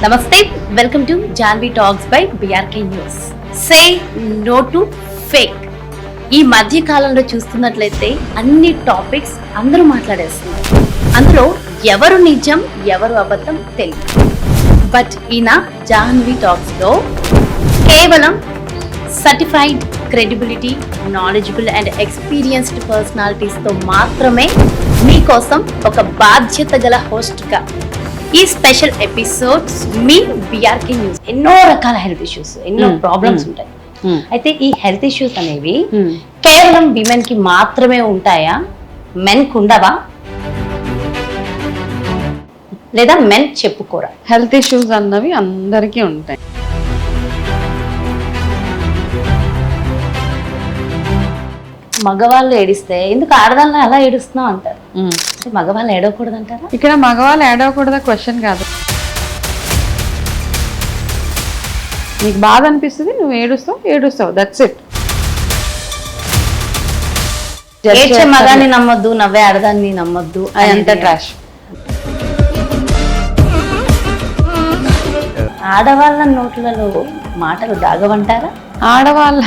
నమస్తే, welcome to Janvi talks by BRK news. Say no to fake. ఈ మధ్య కాలంలో చూస్తున్నట్లయితే అన్ని టాపిక్స్ అందరూ మాట్లాడేస్తున్నారు. అందులో ఎవరు నిజం ఎవరు అబద్ధం తెలియదు. బట్ ఈయన జాన్వి టాక్స్ లో కేవలం certified credibility, knowledgeable and experienced personalities తో మాత్రమే మీకోసం ఒక బాధ్యత గల హోస్ట్ గా ఈ స్పెషల్ ఎపిసోడ్స్ మీ బిఆర్కే న్యూస్. ఎన్నో రకాల హెల్త్ ఇష్యూస్, ఎన్నో ప్రాబ్లమ్స్ ఉంటాయి. అయితే ఈ హెల్త్ ఇష్యూస్ అనేవి కేవలం విమెన్ కి మాత్రమే ఉంటాయా, మెన్ కు ఉండవా, లేదా మెన్ చెప్పుకోరా? హెల్త్ ఇష్యూస్ అన్నవి అందరికీ ఉంటాయి. మగవాళ్ళు ఏడిస్తే ఎందుకు ఆడదాన్ని అలా ఏడుస్తున్నావు అంటారు. మగవాళ్ళు ఏడవకూడదు అంటారా? ఇక్కడ మగవాళ్ళు ఏడవకూడదా క్వశ్చన్ కాదు. నీకు బాధ అనిపిస్తుంది, నువ్వు ఏడుస్తావు, దట్స్ ఇట్. ఏడ్చే మగాన్ని నమ్మొద్దు, నవ్వే ఆడదాన్ని నమ్మొద్దు, అంత ట్రాష్. ఆడవాళ్ళ నోట్లలో మాటలు దాగవంటారా? ఆడవాళ్ళ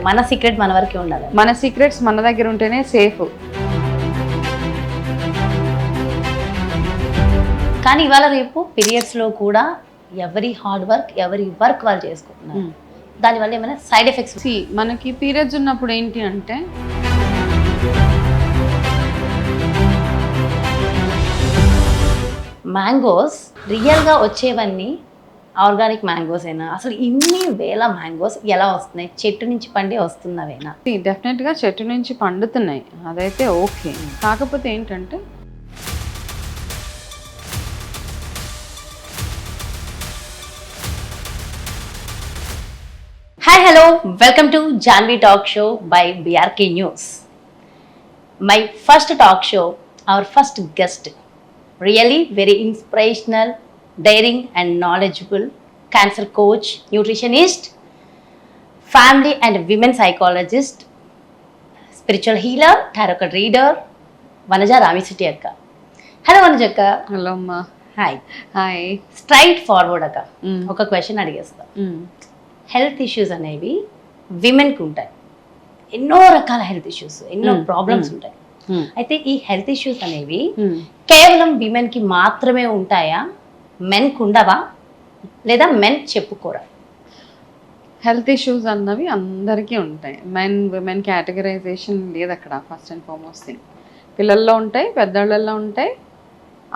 మన సీక్రెట్ మన వరకే ఉండాలి. మన సీక్రెట్స్ మన దగ్గర ఉంటేనే సేఫ్. కానీ ఇవాళ రేపు పీరియడ్స్ లో కూడా ఎవరి హార్డ్ వర్క్ ఎవరి వర్క్ వాళ్ళు చేసుకుంటున్నారు. దానివల్ల ఏమైనా సైడ్ ఎఫెక్ట్స్? మనకి పీరియడ్స్ ఉన్నప్పుడు ఏంటి అంటే మ్యాంగోస్ రియల్ గా వచ్చేవన్నీ ఆర్గానిక్ మ్యాంగోస్ అయినా, అసలు ఇన్ని వేల మ్యాంగోస్ ఎలా వస్తున్నాయి? చెట్టు నుంచి పండి వస్తున్నవేనా? డెఫినెట్ గా చెట్టు నుంచి పండుతున్నాయి, అదైతే ఓకే. కాకపోతే ఏంటంటే hi, hello, welcome to Janvi talk show by BRK news. My first talk show, our first guest, really very inspirational, daring and knowledgeable cancer coach, nutritionist, family and women psychologist, spiritual healer, tarot card reader, Vanaja Ramisetti akka. Hello Vanaja akka. Hello అమ్మా. Hi. Straight forward అక్క, ఒక question అడిగేస్తా. Health issues అనేవి విమెన్కి ఉంటాయి. ఎన్నో రకాల health issues, ఎన్నో problems ఉంటాయి. అయితే ఈ హెల్త్ ఇష్యూస్ అనేవి కేవలం విమెన్కి మాత్రమే ఉంటాయా, మెన్ కు ఉండవా, లేదా మెన్ చెప్పుకోరా? హెల్త్ ఇష్యూస్ అన్నవి అందరికీ ఉంటాయి. మెన్ విమెన్ కేటగరైజేషన్ లేదు అక్కడ. ఫస్ట్ అండ్ ఫార్మోస్ట్ థింగ్, పిల్లల్లో ఉంటాయి, పెద్దవాళ్ళల్లో ఉంటాయి,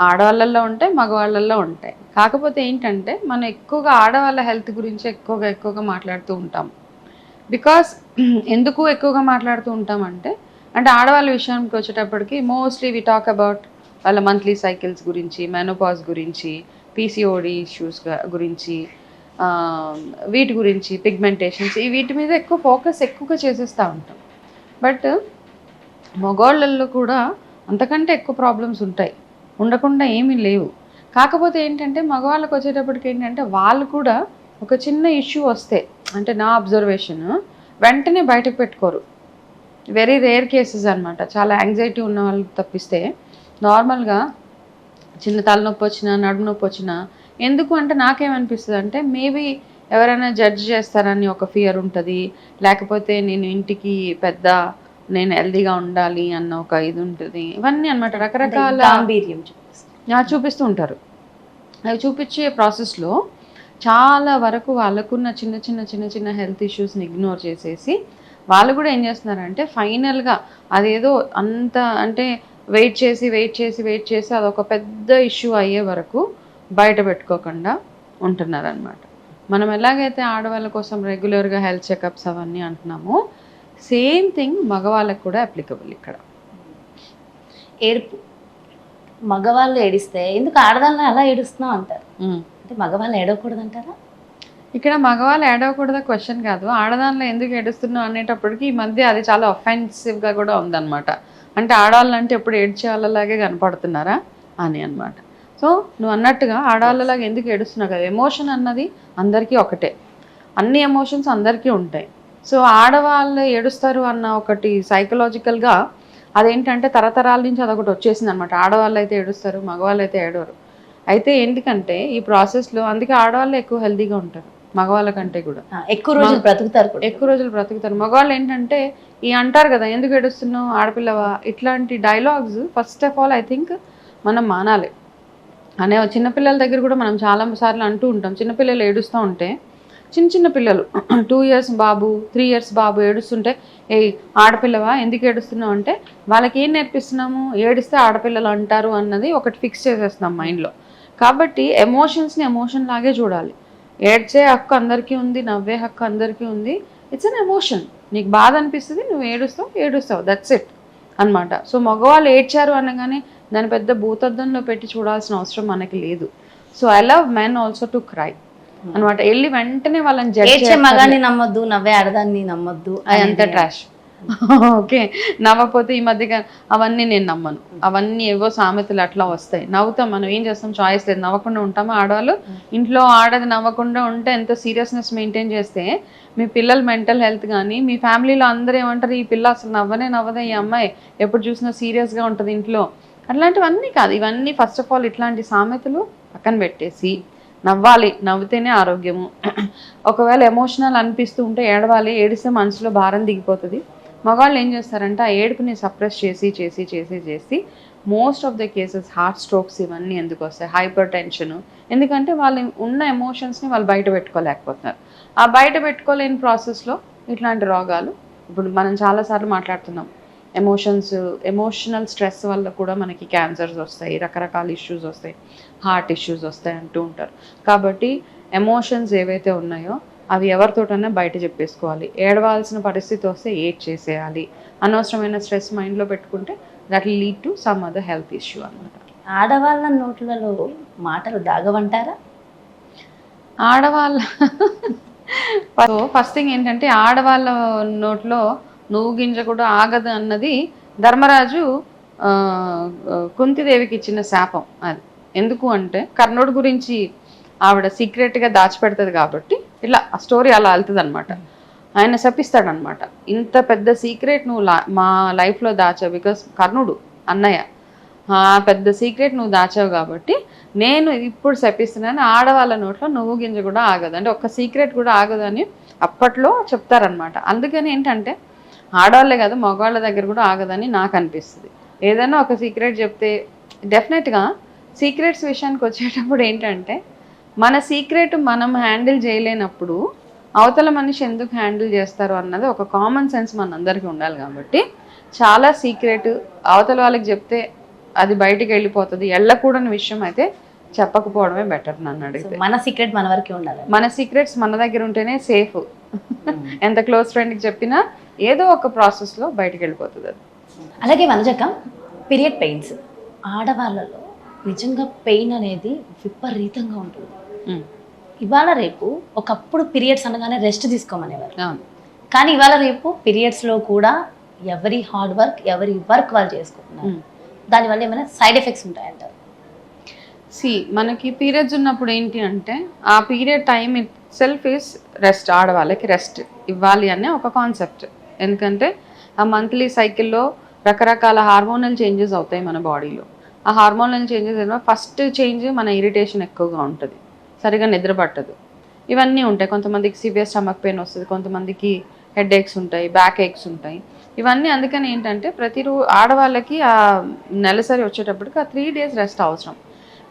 ఆడవాళ్ళల్లో ఉంటాయి, మగవాళ్ళల్లో ఉంటాయి. కాకపోతే ఏంటంటే మనం ఎక్కువగా ఆడవాళ్ళ హెల్త్ గురించి ఎక్కువగా మాట్లాడుతూ ఉంటాం. బికాస్ ఎందుకు ఎక్కువగా మాట్లాడుతూ ఉంటామంటే ఆడవాళ్ళ విషయానికి వచ్చేటప్పటికి మోస్ట్లీ వి టాక్ అబౌట్ వాళ్ళ మంత్లీ సైకిల్స్ గురించి, మెనోపాజ్ గురించి, పీసీఓడి ఇష్యూస్ గురించి, వీటి గురించి, పిగ్మెంటేషన్స్, వీటి మీద ఎక్కువగా చేసేస్తూ ఉంటాం. బట్ మగవాళ్ళల్లో కూడా అంతకంటే ఎక్కువ ప్రాబ్లమ్స్ ఉంటాయి, ఉండకుండా ఏమీ లేవు. కాకపోతే ఏంటంటే మగవాళ్ళకి వచ్చేటప్పటికి ఏంటంటే వాళ్ళు కూడా ఒక చిన్న ఇష్యూ వస్తే, అంటే నా అబ్జర్వేషన్, వెంటనే బయటకు పెట్టుకోరు. వెరీ రేర్ కేసెస్ అనమాట. చాలా యాంగ్జైటీ ఉన్న వాళ్ళు తప్పిస్తే నార్మల్గా చిన్న తలనొప్పి వచ్చినా, నడుము నొప్పి వచ్చినా, ఎందుకు అంటే నాకేమనిపిస్తుంది అంటే మేబీ ఎవరైనా జడ్జ్ చేస్తారని ఒక ఫియర్ ఉంటుంది, లేకపోతే నేను ఇంటికి పెద్ద, నేను హెల్దీగా ఉండాలి అన్న ఒక ఇది ఉంటుంది. ఇవన్నీ అనమాట రకరకాల చూపిస్తూ ఉంటారు. అవి చూపించే ప్రాసెస్లో చాలా వరకు వాళ్ళకున్న చిన్న హెల్త్ ఇష్యూస్ని ఇగ్నోర్ చేసేసి వాళ్ళు కూడా ఏం చేస్తున్నారంటే ఫైనల్గా అదేదో అంత అంటే వెయిట్ చేసి అదొక పెద్ద ఇష్యూ అయ్యే వరకు బయట పెట్టుకోకుండా ఉంటున్నారనమాట. మనం ఎలాగైతే ఆడవాళ్ళ కోసం రెగ్యులర్గా హెల్త్ చెకప్స్ అవన్నీ అంటున్నామో, సేమ్ థింగ్ మగవాళ్ళకు కూడా అప్లికబుల్. ఇక్కడ ఏడుపు, మగవాళ్ళు ఏడిస్తే ఎందుకు ఆడదాన్ని అలా ఏడుస్తున్నావు అంటారు. అంటే మగవాళ్ళు ఏడవకూడదు అంటారా? ఇక్కడ మగవాళ్ళు ఏడవకూడదా క్వశ్చన్ కాదు. ఆడదానిలో ఎందుకు ఏడుస్తున్నావు అనేటప్పటికి ఈ మధ్య అది చాలా అఫెన్సివ్గా కూడా ఉందన్నమాట. అంటే ఆడవాళ్ళంటే ఎప్పుడు ఏడ్చే వాళ్ళలాగే కనపడుతున్నారా అని అనమాట. సో నువ్వు అన్నట్టుగా ఆడవాళ్ళలాగా ఎందుకు ఏడుస్తున్నావు కదా. ఎమోషన్ అన్నది అందరికీ ఒకటే, అన్ని ఎమోషన్స్ అందరికీ ఉంటాయి. సో ఆడవాళ్ళు ఏడుస్తారు అన్న ఒకటి సైకలాజికల్గా అదేంటంటే తరతరాల నుంచి అదొకటి వచ్చేసింది అనమాట. ఆడవాళ్ళు అయితే ఏడుస్తారు, మగవాళ్ళు అయితే ఏడవరు. అయితే ఎందుకంటే ఈ ప్రాసెస్లో అందుకే ఆడవాళ్ళు ఎక్కువ హెల్తీగా ఉంటారు మగవాళ్ళ కంటే కూడా. ఎక్కువ రోజులు బ్రతుకుతారు కూడా. ఎక్కువ రోజులు బ్రతుకుతారు. మగవాళ్ళు ఏంటంటే ఈ అంటారు కదా, ఎందుకు ఏడుస్తున్నావు ఆడపిల్లవా, ఇట్లాంటి dialogues first of all I think మనం మానాలి. చిన్నపిల్లల దగ్గర కూడా మనం చాలా సార్లు అంటూ ఉంటాం. చిన్నపిల్లలు ఏడుస్తూ ఉంటే, చిన్న పిల్లలు 2 years బాబు 3 years బాబు ఏడుస్తుంటే, ఏ ఆడపిల్లవా ఎందుకు ఏడుస్తున్నావు అంటే వాళ్ళకి ఏం నేర్పిస్తున్నాము, ఏడిస్తే ఆడపిల్లలు అంటారు అన్నది ఒకటి ఫిక్స్ చేసేస్తున్నాం మైండ్లో. కాబట్టి ఎమోషన్స్ని ఎమోషన్ లాగే చూడాలి. ఏడ్చే హక్కు అందరికీ ఉంది, నవ్వే హక్కు అందరికీ ఉంది. It's an emotion. నీకు బాధ అనిపిస్తుంది, నువ్వు ఏడుస్తావు, దట్స్ ఇట్ అనమాట. సో మగవాళ్ళు ఏడ్చారు అనగానే దాని పెద్ద భూతద్దంలో పెట్టి చూడాల్సిన అవసరం మనకి లేదు. So I love men also to cry అనమాట. వెళ్ళి వెంటనే వాళ్ళని జడ్జ్ మగాన్ని నమ్మొద్దు, నవ్వే ఆడదాన్ని నమ్మొద్దు, అదంతా ట్రాష్. ఓకే, నవ్వకపోతే ఈ మధ్యగా అవన్నీ నేను నమ్మను. అవన్నీ ఏవో సామెతలు అట్లా వస్తాయి. నవ్వుతాం, మనం ఏం చేస్తాం, చాయిస్ లేదు. నవ్వకుండా ఉంటామా ఆడవాళ్ళు? ఇంట్లో ఆడది నవ్వకుండా ఉంటే ఎంత సీరియస్నెస్ మెయింటైన్ చేస్తే మీ పిల్లల మెంటల్ హెల్త్ కానీ మీ ఫ్యామిలీలో అందరూ ఏమంటారు, ఈ పిల్ల అసలు నవ్వదే, ఈ అమ్మాయి ఎప్పుడు చూసినా సీరియస్గా ఉంటుంది ఇంట్లో. అట్లాంటివన్నీ కాదు. ఇవన్నీ ఫస్ట్ ఆఫ్ ఆల్ ఇట్లాంటి సామెతలు పక్కన పెట్టేసి నవ్వాలి, నవ్వుతేనే ఆరోగ్యము. ఒకవేళ ఎమోషనల్ అనిపిస్తూ ఉంటే ఏడవాలి, ఏడిస్తే మనసులో భారం దిగిపోతుంది. మగవాళ్ళు ఏం చేస్తారంటే ఆ ఏడుపుని సప్రెస్ చేసి most of the cases heart strokes ఇవన్నీ ఎందుకు వస్తాయి, హైపర్ టెన్షన్. ఎందుకంటే వాళ్ళు ఉన్న ఎమోషన్స్ని వాళ్ళు బయట పెట్టుకోలేకపోతున్నారు. ఆ బయట పెట్టుకోలేని ప్రాసెస్లో ఇట్లాంటి రోగాలు ఇప్పుడు మనం చాలాసార్లు మాట్లాడుతున్నాం. ఎమోషనల్ స్ట్రెస్ వల్ల కూడా మనకి క్యాన్సర్స్ వస్తాయి, రకరకాల ఇష్యూస్ వస్తాయి, హార్ట్ ఇష్యూస్ వస్తాయి అంటూ ఉంటారు. కాబట్టి ఎమోషన్స్ ఏవైతే ఉన్నాయో అవి ఎవరితోటన్నా బయట చెప్పేసుకోవాలి. ఏడవాల్సిన పరిస్థితి వస్తే చేసేయాలి. అనవసరమైన స్ట్రెస్ మైండ్లో పెట్టుకుంటే that will lead to some other health issue అనమాట. ఆడవాళ్ళ నోట్లలో మాటలు దాగవంటారా? ఆడవాళ్ళ ఫస్ట్ థింగ్ ఏంటంటే ఆడవాళ్ళ నోట్లో నువ్వు గింజ కూడా ఆగదు అన్నది ధర్మరాజు కుంతిదేవికి ఇచ్చిన శాపం. అది ఎందుకు అంటే కర్ణుడి గురించి ఆవిడ సీక్రెట్గా దాచిపెడుతుంది కాబట్టి ఇట్లా ఆ స్టోరీ అలా వెళ్తుంది అనమాట. ఆయన శపిస్తాడనమాట, ఇంత పెద్ద సీక్రెట్ నువ్వు మా లైఫ్లో దాచావు, బికాస్ కర్ణుడు అన్నయ్య, పెద్ద సీక్రెట్ నువ్వు దాచావు కాబట్టి నేను ఇప్పుడు శపిస్తున్నాను. ఆడవాళ్ళ నోట్లో నువ్వు గింజ కూడా ఆగదు అంటే ఒక్క సీక్రెట్ కూడా ఆగదు అని అప్పట్లో చెప్తారనమాట. అందుకని ఏంటంటే ఆడవాళ్ళే కాదు మగవాళ్ళ దగ్గర కూడా ఆగదని నాకు అనిపిస్తుంది. ఏదైనా ఒక సీక్రెట్ చెప్తే డెఫినెట్గా సీక్రెట్స్ విషయానికి వచ్చేటప్పుడు ఏంటంటే మన సీక్రెట్ మనం హ్యాండిల్ చేయలేనప్పుడు అవతల మనిషి ఎందుకు హ్యాండిల్ చేస్తారు అన్నది ఒక కామన్ సెన్స్ మనందరికీ ఉండాలి. కాబట్టి చాలా సీక్రెట్ అవతల వాళ్ళకి చెప్తే అది బయటికి వెళ్ళిపోతుంది. వెళ్ళకూడని విషయం అయితే చెప్పకపోవడమే బెటర్ నన్ను అడిగితే. మన సీక్రెట్ మన వరకే ఉండాలి. మన సీక్రెట్స్ మన దగ్గర ఉంటేనే సేఫ్. ఎంత క్లోజ్ ఫ్రెండ్కి చెప్పినా ఏదో ఒక ప్రాసెస్లో బయటికి వెళ్ళిపోతుంది అది. అలాగే వనజక్క, పీరియడ్ పెయిన్స్ ఆడవాళ్ళలో నిజంగా పెయిన్ అనేది విపరీతంగా ఉంటుంది. ఇవాళ రేపు ఒకప్పుడు పీరియడ్స్ అనగానే రెస్ట్ తీసుకోమనేవారు, కానీ ఇవాళ రేపు పీరియడ్స్లో కూడా ఎవరి హార్డ్ వర్క్ ఎవరి వర్క్ వాళ్ళు చేసుకుంటున్నారు. దానివల్ల ఏమైనా సైడ్ ఎఫెక్ట్స్ ఉంటాయంటారు? మనకి పీరియడ్స్ ఉన్నప్పుడు ఏంటి అంటే ఆ period time it self is rest. ఆడవాళ్ళకి రెస్ట్ ఇవ్వాలి అనే ఒక కాన్సెప్ట్. ఎందుకంటే ఆ మంత్లీ సైకిల్లో రకరకాల హార్మోనల్ చేంజెస్ అవుతాయి మన బాడీలో. ఆ హార్మోనల్ చేంజెస్ ఏమో ఫస్ట్ చేంజ్ మన ఇరిటేషన్ ఎక్కువగా ఉంటుంది, సరిగా నిద్ర పట్టదు, ఇవన్నీ ఉంటాయి. కొంతమందికి సివియర్ స్టమక్ పెయిన్ వస్తుంది, కొంతమందికి హెడ్ ఏక్స్ ఉంటాయి, బ్యాక్ ఏక్స్ ఉంటాయి, ఇవన్నీ. అందుకని ఏంటంటే ప్రతిరోజు ఆడవాళ్ళకి ఆ నెలసరి వచ్చేటప్పటికి ఆ 3 days రెస్ట్ అవసరం.